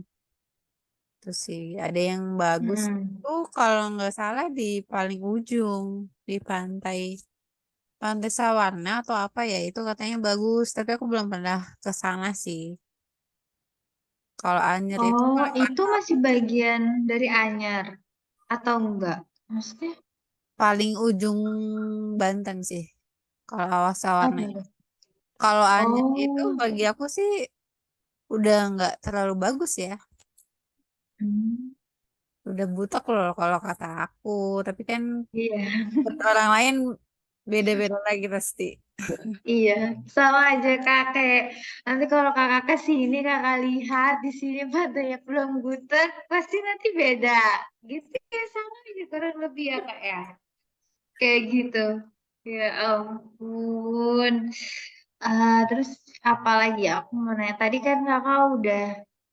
Terus sih ada yang bagus Mm-mm. tuh kalau nggak salah di paling ujung di pantai Pantai Sawarna atau apa ya itu katanya bagus. Tapi aku belum pernah ke sana sih. Kalau Anyer itu Oh, kalau nggak itu masih bagian dari Anyer atau enggak? Maksudnya paling ujung Banten sih. Kalau awas Sawarna. apa tuh? Kalau Anyer itu Oh, bagi aku sih udah nggak terlalu bagus ya. hmm, Udah butek loh kalau kata aku. Tapi kan iya. buat orang lain beda-beda lagi pasti. Iya, sama aja kak. Kayak nanti kalau kakak ke sini kakak lihat di sini pantainya belum butek, pasti nanti beda. Gitu ya sama aja kurang lebih ya kak ya. Kayak gitu. Ya ampun. Terus apa lagi ya? Aku mau nanya. Tadi kan kakak udah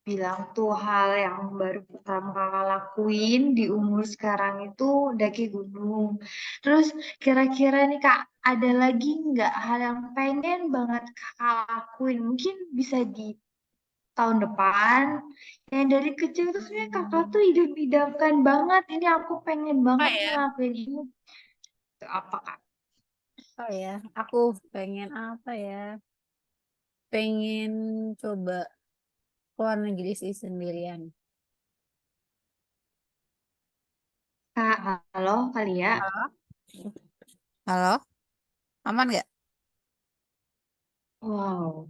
bilang tuh hal yang baru pertama kakak lakuin di umur sekarang itu daki gunung. Terus kira-kira nih kak, ada lagi nggak hal yang pengen banget kakak lakuin? Mungkin bisa di tahun depan. Yang dari kecil tuh sebenarnya kakak tuh idam-idamkan banget. Ini aku pengen Apa banget ya? ngelakuin ini. Itu apa kak? Oh ya, aku pengen apa ya? Pengen coba keluar negeri sih sendirian. Kak, halo kali ya. Halo? Halo? Aman nggak? Wow.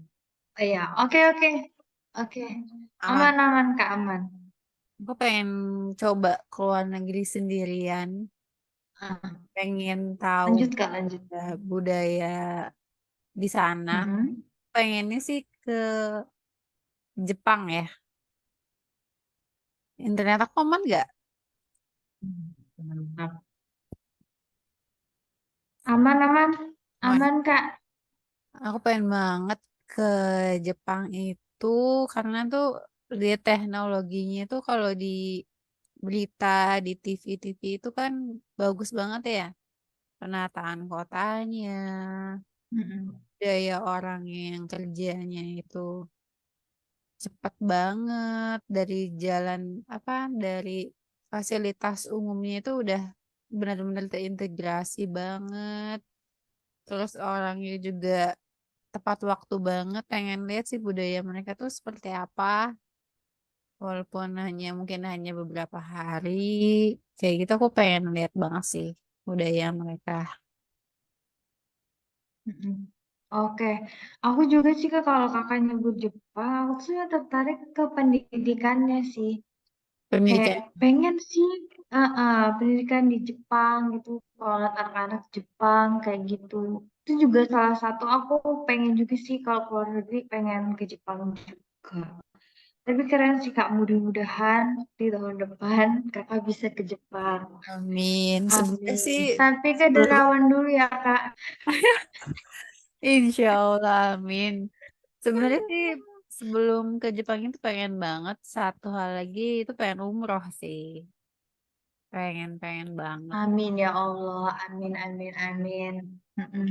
Iya, oke oke. Oke. Aman. Aman aman Kak, aman. Aku pengen coba keluar negeri sendirian. Ah, Pengen tahu lanjut Kak, lanjut. budaya di sana. Mm-mm. Pengennya sih ke Jepang ya. Internet aku aman nggak? Mantap. Aman aman. Aman. Aman Kak. Aku pengen banget ke Jepang itu karena tuh lihat teknologinya itu kalau di berita di TV-TV itu kan bagus banget ya. Penataan kotanya, Mm-mm. daya orang yang kerjanya itu cepet banget dari jalan apa dari fasilitas umumnya itu udah benar-benar terintegrasi banget. Terus orangnya juga tepat waktu banget. Pengen lihat sih budaya mereka tuh seperti apa. Walaupun mungkin hanya beberapa hari. Kayak gitu aku pengen lihat banget sih budaya mereka. Mm-mm. Oke, aku juga sih Kak, kalau kakak nyebut Jepang, aku tuh tertarik ke pendidikannya sih. Kayak Pendidikan. pengen sih pendidikan di Jepang gitu, kalau lihat anak-anak Jepang kayak gitu. Itu juga salah satu aku pengen juga sih kalau keluar negeri pengen ke Jepang juga. Tapi keren sih Kak, mudah-mudahan di tahun depan Kakak bisa ke Jepang. Amin. Sebenarnya Amin. sih Sampai ke sebelum Derawan dulu ya Kak. Insya Allah, amin. Sebenarnya sih sebelum ke Jepang itu pengen banget satu hal lagi itu pengen umroh sih. pengen banget. Amin ya Allah, amin, amin, amin. Mm-mm.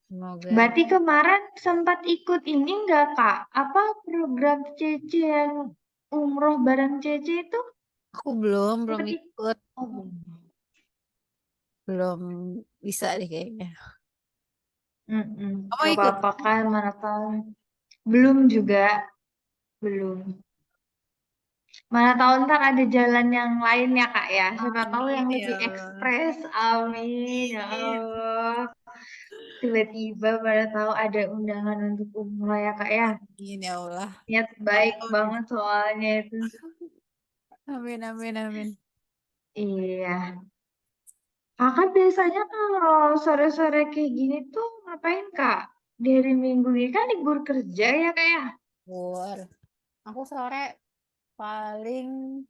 Semoga Berarti kemarin sempat ikut ini nggak Kak? Apa program Cece yang umroh bareng Cece itu aku belum sempat ikut? ikut, Oh, belum. belum bisa deh kayaknya. Mm-mm. Kamu Gak ikut? apa-apa kan, mana tahu. Belum juga, belum. Mana tahu ntar ada jalan yang lain ya Kak ya. Siapa tahu Amin yang ya lebih Allah. ekspres. Amin ya Amin. Allah. Tiba-tiba pada tahu ada undangan untuk umroh ya Kak ya. Amin ya Allah. Niat Mana baik tahu nih. banget soalnya itu. Amin, amin, amin. Iya. Kakak biasanya kalau sore-sore kayak gini tuh ngapain Kak? Dari minggu ini kan libur kerja ya Kak ya? Bur. Aku sore paling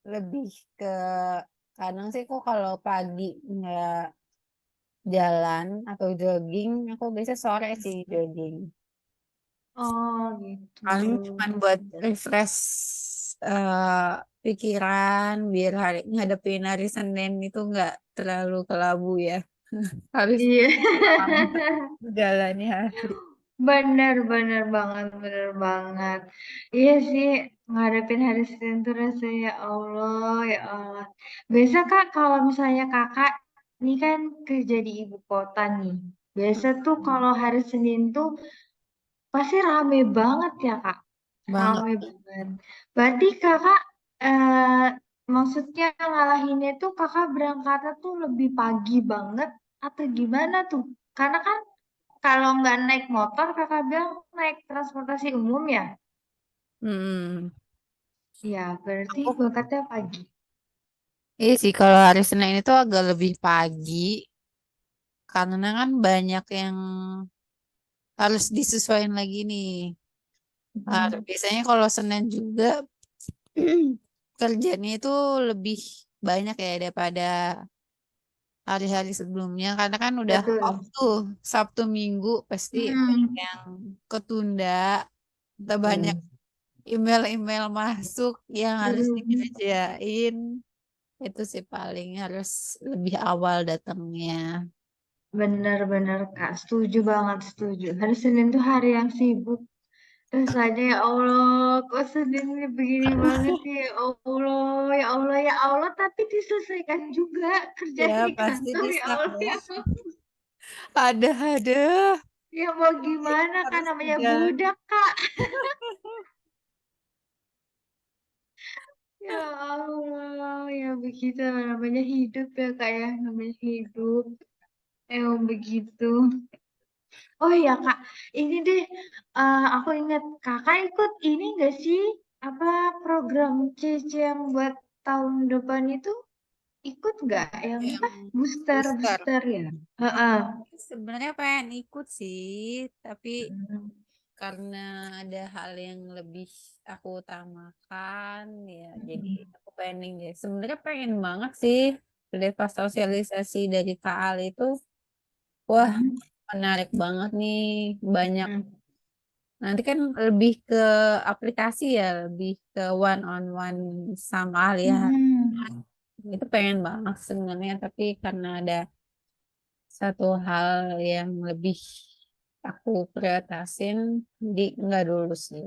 lebih ke kadang sih kok kalau pagi nggak jalan atau jogging, aku biasa sore sih jogging. Oh gitu. Paling cuma buat refresh eh, pikiran biar ngadepin hari Senin itu nggak terlalu kelabu ya. Harus Iya. semangat jalannya hari. Bener banget, bener banget. Iya sih, ngadepin hari Senin tuh rasanya ya Allah, ya Allah. Biasa Kak, kalau misalnya Kakak, ini kan kerja di ibu kota nih. Biasa tuh kalau hari Senin tuh pasti rame banget ya Kak. Banget. Rame banget. Berarti Kakak, eh, maksudnya ngalahinnya tuh Kakak berangkatnya tuh lebih pagi banget atau gimana tuh? Karena kan kalau nggak naik motor, kakak bilang naik transportasi umum ya? Hmm. Iya, berarti Aku, berangkatnya pagi. iya sih kalau hari Senin itu agak lebih pagi karena kan banyak yang harus disesuaikan lagi nih. Hmm. Biasanya kalau Senin juga kerjanya itu lebih banyak ya daripada hari-hari sebelumnya karena kan udah off Betul. tuh Sabtu Minggu pasti banyak Hmm. yang ketunda, udah banyak Betul. email-email masuk yang harus Hmm. dikerjain. Itu sih paling harus lebih awal datangnya. Benar-benar Kak, setuju banget, setuju. Hari Senin tuh hari yang sibuk. Rasanya ya Allah, kok Senin ini begini banget sih ya Allah, ya Allah, ya Allah. Tapi diselesaikan juga kerjaan Ya di pasti kantor ya bisa Allah. ya. Ya, Ada ya mau gimana kan harus namanya berjalan. budak Kak. Ya Allah, ya begitu namanya hidup ya Kak ya, namanya hidup. Emang begitu. Oh iya Kak, ini deh, aku ingat Kakak ikut ini nggak sih, apa program CC yang buat tahun depan itu ikut nggak? Yang apa? Yang Booster, booster. booster ya? Heeh. Sebenarnya pengen ikut sih, tapi Hmm. karena ada hal yang lebih aku utamakan, ya jadi Hmm. aku pengen deh. Sebenarnya pengen banget sih lepas sosialisasi dari KAL itu, wah Hmm. menarik banget nih, banyak. Hmm. Nanti kan lebih ke aplikasi ya, lebih ke one on one sama ahli. Hmm. Itu pengen banget sebenarnya, tapi karena ada satu hal yang lebih aku prioritasin, jadi nggak dulu sih.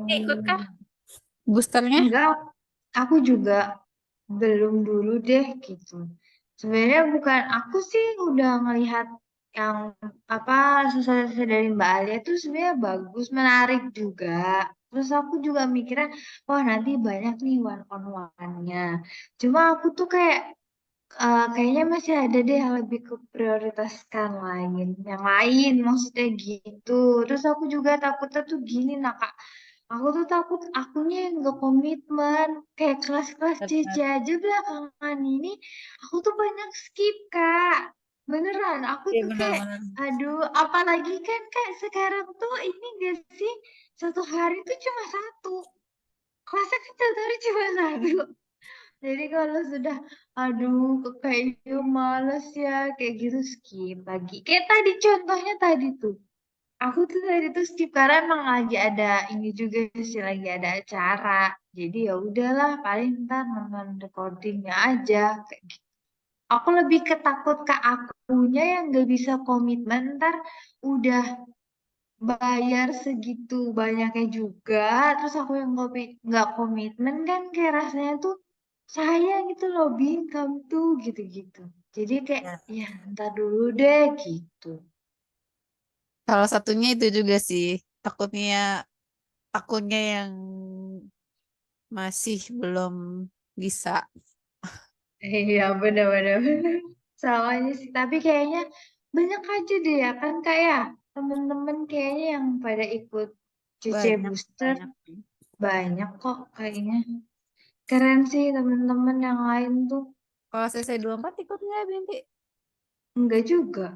Ikut kah Hmm. boosternya? Enggak, aku juga belum dulu deh gitu. Sebenarnya bukan aku sih udah ngelihat yang apa sosialisasi dari Mbak Alia itu sebenarnya bagus, menarik juga. Terus aku juga mikirnya, wah nanti banyak nih one on one-nya. Cuma aku tuh kayak kayaknya masih ada deh yang lebih ke prioritaskan lain, yang lain maksudnya gitu. Terus aku juga takutnya tuh gini nah Kak. Aku tuh takut akunya yang gak komitmen. Kayak kelas-kelas CC Benar. aja belakangan ini, aku tuh banyak skip, Kak. Beneran, aku Iya tuh kayak, benar-benar. aduh, apalagi kan Kak sekarang tuh ini gak sih, satu hari tuh cuma satu. Kelasnya kan satu hari cuma satu. Jadi kalau sudah, aduh, kok kayaknya males ya, kayak gitu skip lagi. Kayak tadi contohnya tadi tuh. Aku tuh tadi tuh skip karena emang lagi ada ini juga sih, lagi ada acara. Jadi ya udahlah, paling ntar nonton recordingnya aja. Kayak gitu. Aku lebih ketakut ke akunya yang gak bisa komitmen, ntar udah bayar segitu banyaknya juga, terus aku yang nggak komitmen kan kayak rasanya tuh sayang gitu loh, Bin, kamu tuh gitu-gitu. Jadi kayak Ya. ya ntar dulu deh gitu. Salah satunya itu juga sih, takutnya takutnya yang masih belum bisa. Iya bener-bener salahnya sih, tapi kayaknya banyak aja deh ya kan kayak temen-temen kayaknya yang pada ikut CC Banyak, Booster banyak. banyak kok kayaknya. Keren sih temen-temen yang lain tuh. Kalau CC 24 ikut nggak, Binti? Enggak juga.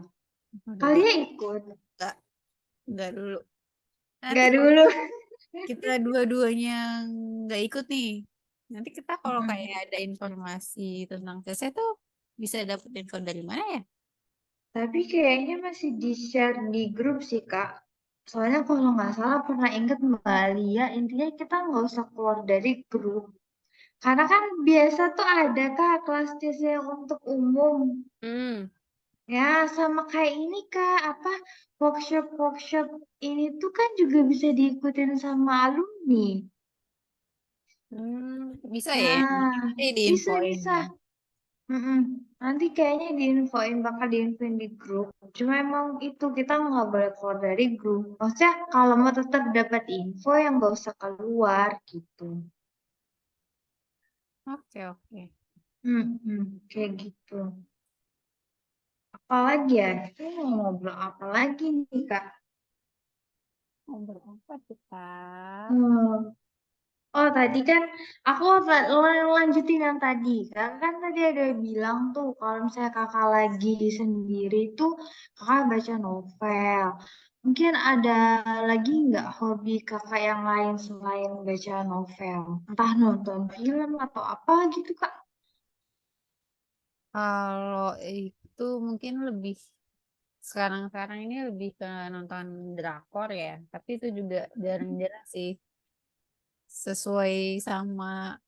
Udah deh, Kalian ikut? nggak, nggak dulu. Nanti Enggak kalau dulu. kita dua-duanya nggak ikut nih, nanti kita kalau kayak Mm-mm. ada informasi tentang CC tuh bisa dapet info dari mana ya? Tapi kayaknya masih di-share di grup sih, Kak. Soalnya kalau nggak salah pernah inget Mbak Lia, intinya kita nggak usah keluar dari grup. Karena kan biasa tuh ada Kak kelas CC yang untuk umum. Hmm. Ya, sama kayak ini Kak, apa workshop-workshop ini tuh kan juga bisa diikutin sama alumni. Bisa ya? Nah, Nanti bisa diinfoin bisa. ya. Mm-mm. Nanti kayaknya bakal diinfoin di grup. Cuma emang itu kita nggak boleh keluar dari grup. Maksudnya kalau mau tetap dapat info yang nggak usah keluar gitu. Oke, oke. Kayak gitu. Apalagi ya? Kita mau ngobrol apa lagi nih Kak? Ngobrol apa kita? Hmm. Oh tadi kan aku lanjutin yang tadi. Kakak kan tadi ada bilang tuh kalau misalnya kakak lagi sendiri tuh kakak baca novel. Mungkin ada lagi nggak hobi kakak yang lain selain baca novel? Entah nonton film atau apa gitu kak? Kalau itu mungkin lebih sekarang-sekarang ini lebih ke nonton drakor ya. Tapi itu juga jarang-jarang sih. Sesuai sama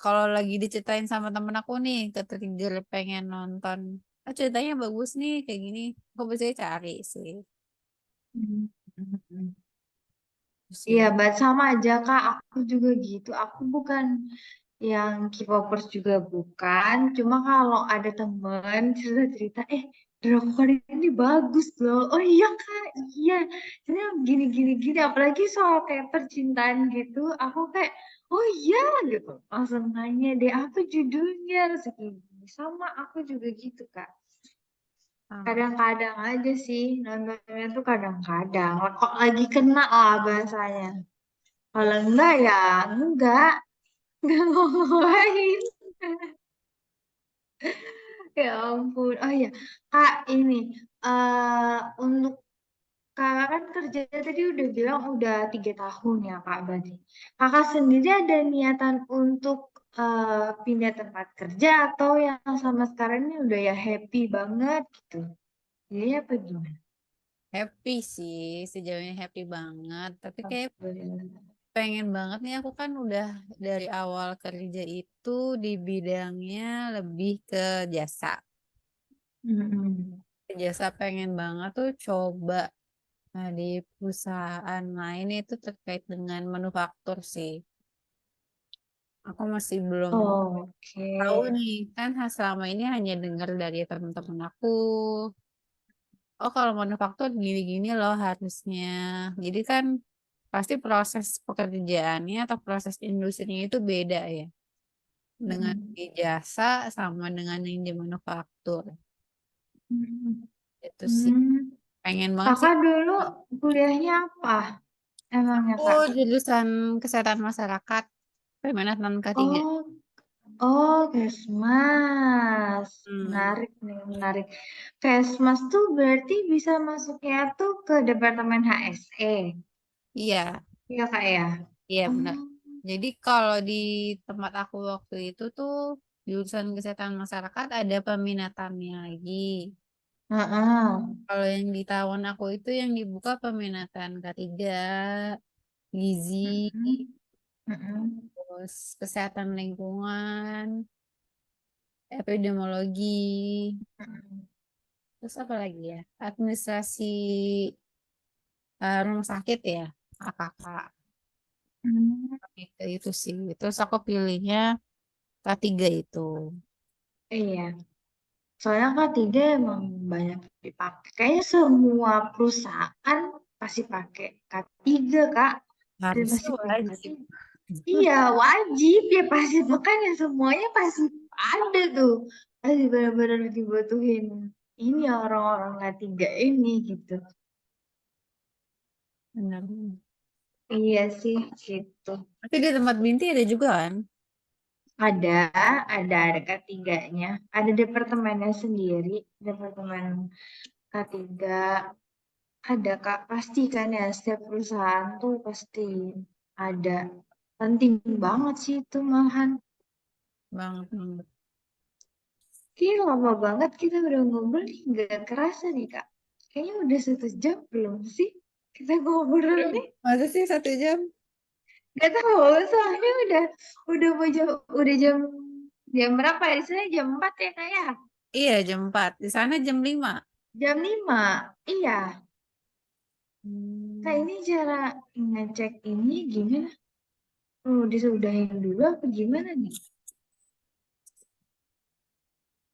kalau lagi diceritain sama temen aku nih, ke-trigger pengen nonton. Ah, ceritanya bagus nih kayak gini. Aku biasanya cari sih. Hmm. Hmm. Terus Iya, sih. sama aja Kak. Aku juga gitu. Aku bukan yang K-popers juga bukan. Cuma kalau ada temen cerita-cerita, drakor ini bagus loh. Oh iya Kak, iya. Ini gini-gini gini. Apalagi soal kayak percintaan gitu. Aku kayak, oh iya gitu. Langsung nanya deh, apa judulnya? Terus kayak gini. Sama aku juga gitu Kak. Sama. Kadang-kadang aja sih nontonnya tuh kadang-kadang. Kok lagi kena lah bahasanya. Kalau enggak ya enggak. Enggak ngomongin. Ya ampun. Oh iya, Kak ini untuk kakak kan kerja tadi udah bilang udah 3 tahun ya Kak berarti. Kakak sendiri ada niatan untuk pindah tempat kerja atau yang sama sekarang ini udah ya happy banget gitu. Jadi apa gimana? Happy sih, sejauhnya happy banget. Tapi kayak Alhamdulillah. pengen banget nih aku kan udah dari awal kerja itu di bidangnya lebih ke jasa. Mm-mm. Ke jasa pengen banget tuh coba di perusahaan lain itu terkait dengan manufaktur sih. Aku masih belum Oke. tahu nih kan selama ini hanya dengar dari teman-teman aku. Oh kalau manufaktur gini-gini loh harusnya. Jadi kan pasti proses pekerjaannya atau proses industrinya itu beda ya. Dengan Mm-mm. di jasa sama dengan yang di manufaktur. Mm-mm. Itu sih. Hmm. Pengen banget sih. Kakak dulu kuliahnya apa? Emangnya Aku Kak? jurusan kesehatan masyarakat, peminatan K3. Oh, oh, Kesmas. Hmm, Menarik nih, menarik. Kesmas tuh berarti bisa masuknya tuh ke Departemen HSE. iya, Iya Kak ya? iya Oh, benar. Jadi kalau di tempat aku waktu itu tuh jurusan kesehatan masyarakat ada peminatannya lagi. Heeh. Kalau yang di tahun aku itu yang dibuka peminatan K3, gizi, Mm-mm. Mm-mm. terus kesehatan lingkungan, epidemiologi, Mm-mm. terus apa lagi ya? Administrasi rumah sakit ya, AKK. Hmm. Itu sih. Terus aku pilihnya K3 itu. Iya, soalnya K3 emang banyak dipakai. Kayaknya semua perusahaan pasti pakai K3, Kak. Dan Harusnya pasti punya wajib. K3. Iya, wajib ya pasti. Makanya semuanya pasti ada tuh. Pasti benar-benar dibutuhin ini orang-orang K3 ini gitu. Benar. Iya sih, gitu. Tapi di tempat Binti ada juga kan? Ada, ada K3-nya. Ada departemennya sendiri, departemen K3. Ada Kak, pasti kan ya setiap perusahaan tuh pasti ada. Penting banget sih itu malahan. Banget, banget. Kayaknya lama banget kita udah ngobrol nih, nggak kerasa nih Kak. Kayaknya udah 1 jam belum sih kita ngobrol Aduh, nih. masa sih 1 jam? Gak tahu, soalnya udah mau jam, udah jam berapa ya? Di sana jam 4 ya Kak ya? Iya, jam 4. Di sana jam 5. Jam 5, iya. Kak Hmm. ini cara ngecek ini gimana? Oh, disudahin dulu apa gimana nih?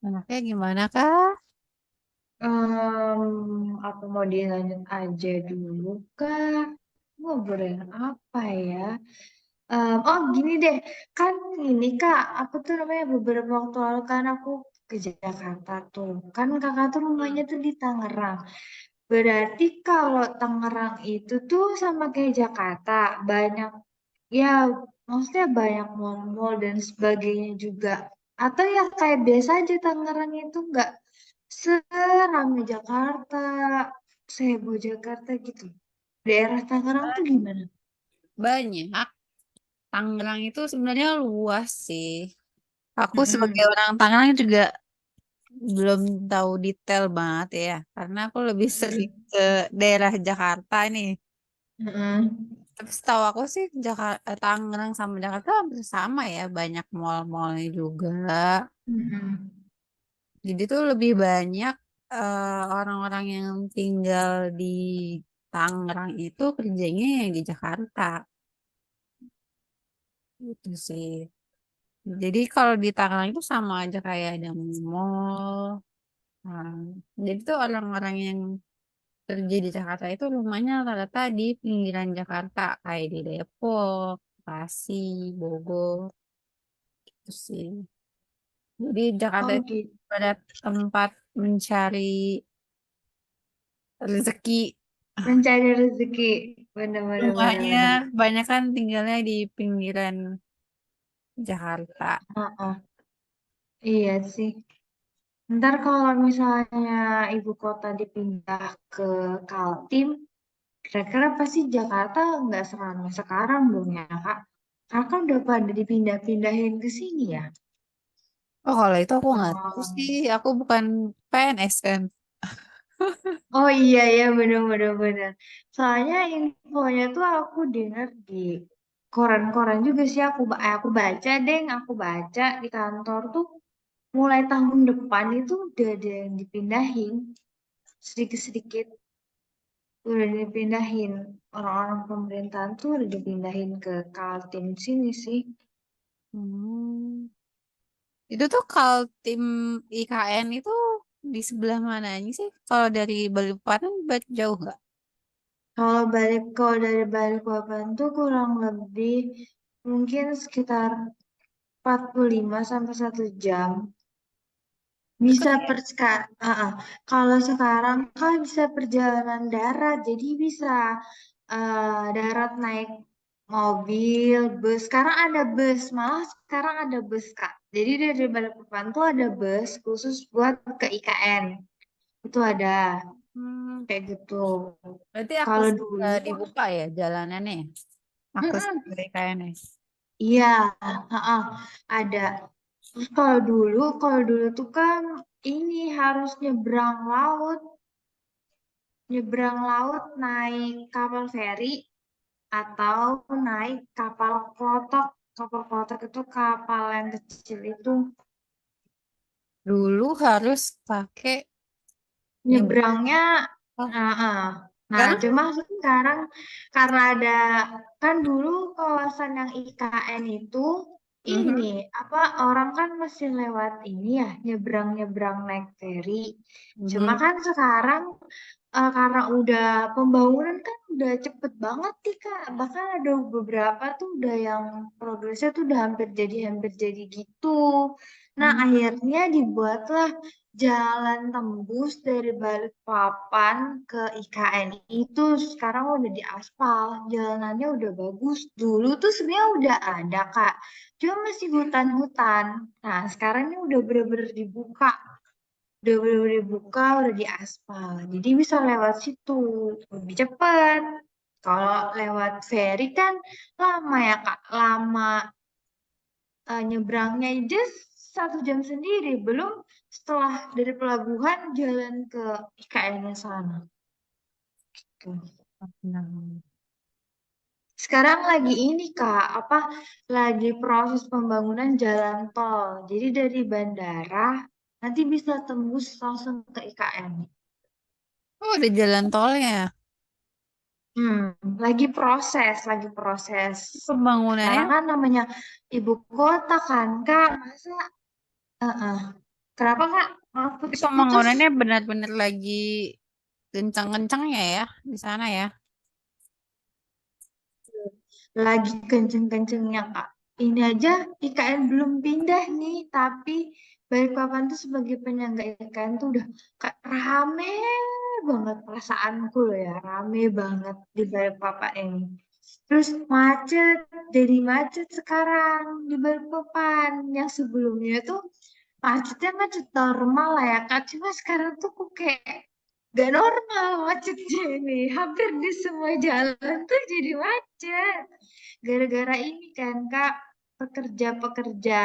Anaknya gimana kah? Apa mau dilanjut aja dulu kah? Ngobrolin apa ya? Oh gini deh, kan ini Kak, aku tuh namanya beberapa waktu lalu kan aku ke Jakarta tuh. Kan kakak tuh rumahnya tuh di Tangerang. Berarti kalau Tangerang itu tuh sama kayak Jakarta, banyak ya, maksudnya banyak mall-mall dan sebagainya juga. Atau ya kayak biasa aja Tangerang itu nggak seramai Jakarta, seheboh Jakarta gitu. Daerah Tangerang tuh gimana? Banyak. Tangerang itu sebenarnya luas sih. Aku sebagai Mm-mm. orang Tangerang juga belum tahu detail banget ya. Karena aku lebih sering Mm-mm. ke daerah Jakarta nih. Mm-mm. Tapi setahu aku sih Tangerang sama Jakarta hampir sama ya. Banyak mall-mallnya juga. Mm-mm. Jadi tuh lebih banyak orang-orang yang tinggal di Tangerang itu kerjanya yang di Jakarta. Itu sih. Jadi kalau di Tangerang itu sama aja kayak ada mall. Nah, jadi tuh orang-orang yang kerja di Jakarta itu rumahnya rata-rata di pinggiran Jakarta. Kayak di Depok, Bekasi, Bogor. Itu sih. Jadi Jakarta Oh itu gitu. pada tempat mencari rezeki. Mencari rezeki. Bener-bener bener, Rumahnya bener. banyak kan tinggalnya di pinggiran Jakarta. Heeh. Iya sih. Ntar kalau misalnya ibu kota dipindah ke Kaltim, kira-kira pasti Jakarta nggak seramai sekarang dong ya, Kak? Karena kan udah pada dipindah-pindahin ke sini ya. Oh, kalau itu aku nggak tahu Orang-orang. sih. Aku bukan PNS kan. Oh iya ya, bener-bener bener. Soalnya infonya tuh aku dengar di koran-koran juga sih aku baca deh, aku baca di kantor tuh mulai tahun depan itu udah ada yang dipindahin sedikit-sedikit. Udah dipindahin, orang-orang pemerintahan tuh udah dipindahin ke Kaltim sini sih. Hmm. Itu tuh kalau tim IKN itu di sebelah mananya sih? Kalau dari Balikpapan jauh nggak? Kalau dari Balikpapan tuh kurang lebih mungkin sekitar 45 sampai 1 jam. Deket Bisa ya? Kalau sekarang kan bisa perjalanan darat, jadi bisa darat naik mobil, bus. Sekarang ada bus, malah sekarang ada bus Kak. Jadi dari Balikpapan tuh ada bus khusus buat ke IKN. Itu ada Hmm, kayak gitu. berarti Kalau akses dulu, dibuka ya jalanannya, ya? Akses mm-mm, dari KNS. iya, ada. Terus kalau dulu tuh kan ini harus nyebrang laut naik kapal feri atau naik kapal klotok. Kapal klotok itu kapal yang kecil itu Dulu harus pakai nyebrang. nyebrangnya. Oh, Nah, sekarang? cuma sekarang karena ada kan dulu kawasan yang IKN itu ini Mhm, apa orang kan mesti lewat ini ya nyebrang-nyebrang naik feri. Cuma mhm. kan sekarang karena udah pembangunan kan udah cepet banget nih Kak. Bahkan ada beberapa tuh udah yang progresnya tuh udah hampir jadi gitu. Nah, Hmm. akhirnya dibuatlah jalan tembus dari Balikpapan ke IKN itu sekarang udah diaspal, jalanannya udah bagus. Dulu tuh sebenarnya udah ada Kak, cuma masih hutan-hutan. Nah, sekarang ini udah bener-bener dibuka, udah diaspal. Jadi bisa lewat situ, lebih cepat. Kalau lewat ferry kan lama ya Kak, lama nyebrangnya aja 1 jam sendiri, belum setelah dari pelabuhan jalan ke IKN sana. Tuh. Nah. Sekarang lagi ini Kak, apa lagi proses pembangunan jalan tol. Jadi dari bandara nanti bisa tembus langsung ke IKN. Oh, ada jalan tolnya. Hmm, lagi proses. Pembangunannya, Sekarang kan namanya ibu kota kan Kak, masa eh. Kenapa Kak? Maaf putus-putus. pembangunannya benar-benar lagi kencang-kencangnya ya di sana ya. Lagi kenceng-kencengnya Kak. Ini aja IKN belum pindah nih, tapi Balikpapan tuh sebagai penyangga IKN tuh udah kayak rame banget perasaanku loh ya, rame banget di Balikpapan ini. Terus macet, jadi macet sekarang di Balikpapan. Yang sebelumnya tuh macetnya macet normal lah ya Kak, cuma sekarang tuh kok kayak gak normal macetnya ini. Hampir di semua jalan tuh jadi macet. Gara-gara ini kan Kak, pekerja-pekerja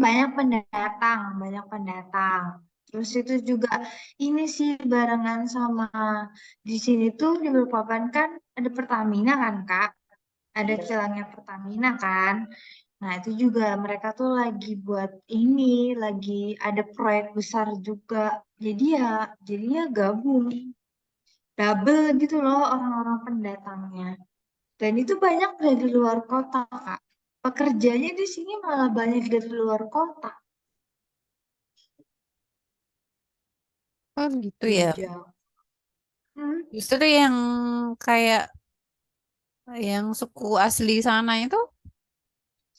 banyak pendatang. Terus itu juga ini sih barengan sama di sini tuh di Balikpapan kan ada Pertamina kan Kak, ada kilangnya Pertamina kan. Nah itu juga mereka tuh lagi buat ini, lagi ada proyek besar juga. Jadi ya jadinya gabung, double gitu loh orang-orang pendatangnya. Dan itu banyak dari luar kota, Kak. Pekerjanya di sini malah banyak dari luar kota. Oh gitu ya. Jauh-jauh. Hmm. Justru yang kayak yang suku asli sana itu.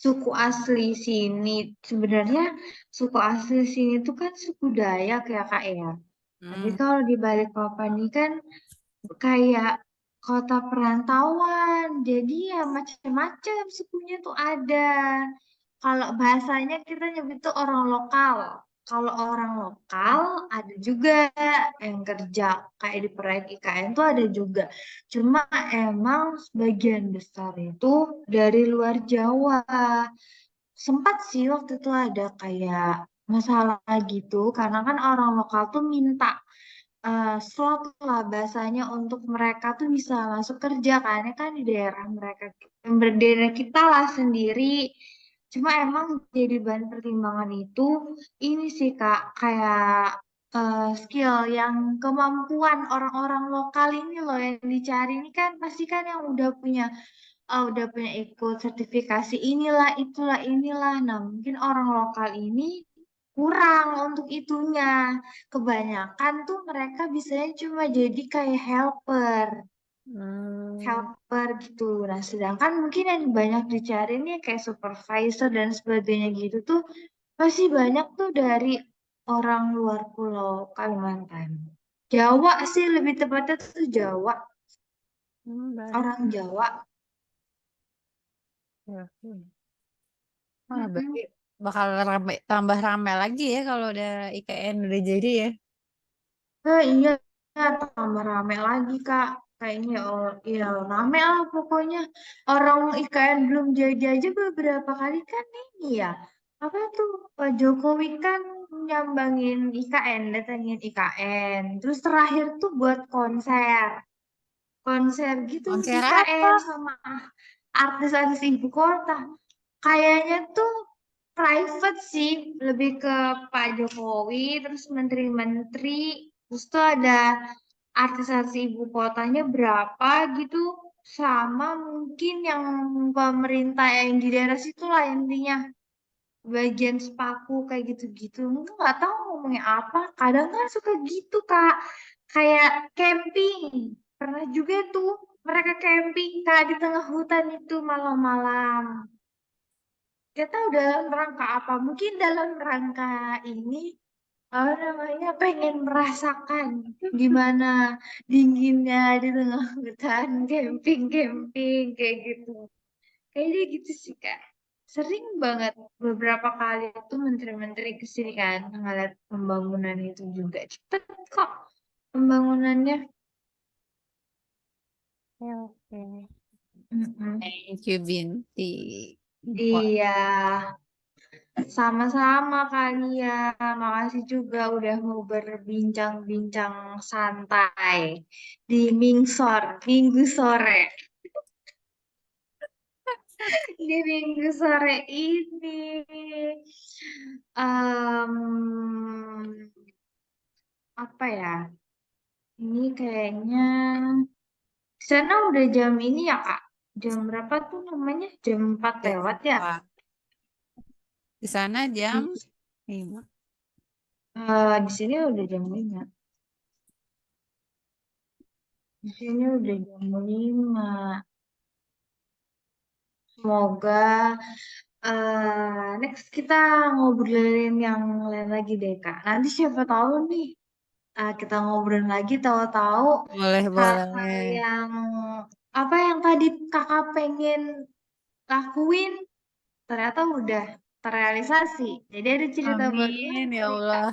Suku asli sini, sebenarnya suku asli sini tuh kan suku Dayak ya, Kak ya. Tapi Hmm. kalau di Balikpapan ini kan kayak kota perantauan. Jadi ya macam-macam sukunya tuh ada. Kalau bahasanya kita nyebut itu orang lokal. Kalau orang lokal ada juga yang kerja kayak di proyek IKN tuh ada juga. Cuma emang sebagian besar itu dari luar Jawa. Sempat sih waktu itu ada kayak masalah gitu karena kan orang lokal tuh minta slot lah bahasanya untuk mereka tuh bisa masuk kerja karena kan di daerah mereka daerah kita lah sendiri. Cuma emang jadi bahan pertimbangan itu ini sih Kak kayak skill yang kemampuan orang-orang lokal ini loh yang dicari ini kan pasti kan yang udah punya ikut sertifikasi inilah. Nah, mungkin orang lokal ini kurang untuk itunya. Kebanyakan tuh mereka bisanya cuma jadi kayak Hmm. helper gitu. Nah, sedangkan mungkin yang banyak dicari nih kayak supervisor dan sebagainya gitu tuh masih banyak tuh dari orang luar Pulau Kalimantan. Jawa sih lebih tepatnya tuh Jawa, Baik. orang Jawa. Ya, wah, berarti Mm-mm. bakal rame, tambah rame lagi ya kalau udah IKN udah jadi ya. Iya, tambah rame lagi Kak. Kayaknya ya rame lah pokoknya. Orang IKN belum jadi aja beberapa kali kan ini ya. Apa tuh, Pak Jokowi kan nyambangin IKN, datangin IKN. Terus terakhir tuh buat konser. Konser gitu di Konser IKN apa? sama artis-artis ibu kota. Kayaknya tuh private sih, lebih ke Pak Jokowi, terus menteri-menteri, terus tuh ada artis-artis ibu kotanya berapa gitu, sama mungkin yang pemerintah yang di daerah situ lah intinya, bagian sepaku kayak gitu-gitu. Enggak nggak tahu ngomongnya apa. Kadang kan suka gitu Kak, kayak camping. Pernah juga tuh mereka camping Kak di tengah hutan itu malam-malam. Kita tahu dalam rangka apa? Mungkin dalam rangka ini apa namanya pengen merasakan gimana dinginnya di tengah hutan, camping-camping kayak gitu. Kayaknya gitu sih Kak. Sering banget beberapa kali itu menteri-menteri ke sini kan ngeliat pembangunan itu juga. Cepet kok pembangunannya. Oke, oke. Mm-mm. Thank you, Binti. Info. Iya, sama-sama kali ya. Makasih juga udah mau berbincang-bincang santai di Minggu sore. Di Minggu sore ini. Apa ya? Ini kayaknya di sana udah jam ini ya Kak. Jam berapa tuh namanya? Jam 4 Jam lewat ya? 4. Di sana jam Di, 5. di sini udah jam 5. Di sini udah jam 5. Semoga next kita ngobrolin yang lain lagi deh Kak. Nanti siapa tahu nih kita ngobrol lagi tahu-tahu Boleh, hal-hal boleh. yang apa yang tadi Kakak pengen lakuin ternyata udah terrealisasi. Jadi ada cerita baru Amin, ya lagi Kak. Allah.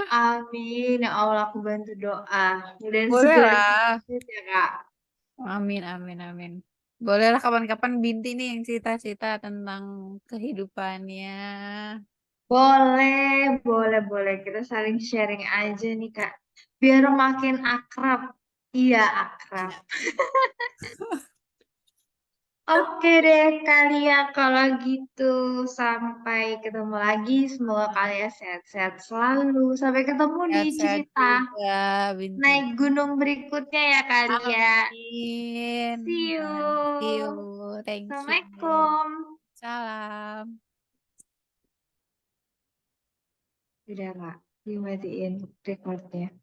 Amin. Ya Allah, aku bantu doa. Dan Boleh segera lah. sukses ya, Kak. Amin, amin, amin. Bolehlah kapan-kapan Binti nih yang cerita-cerita tentang kehidupannya. Boleh, boleh, boleh. Kita saling sharing aja nih, Kak. Biar makin akrab. Iya, akrab. Iya. Oke deh, kalian kalau gitu. Sampai ketemu lagi. Semoga kalian sehat-sehat selalu. Sampai ketemu di Sehat-sehat cerita juga, Binti. naik gunung berikutnya ya, kalian. See Amin. See you. you. Thank you. Assalamualaikum. Salam. Udah, Kak. Dimatiin recordnya.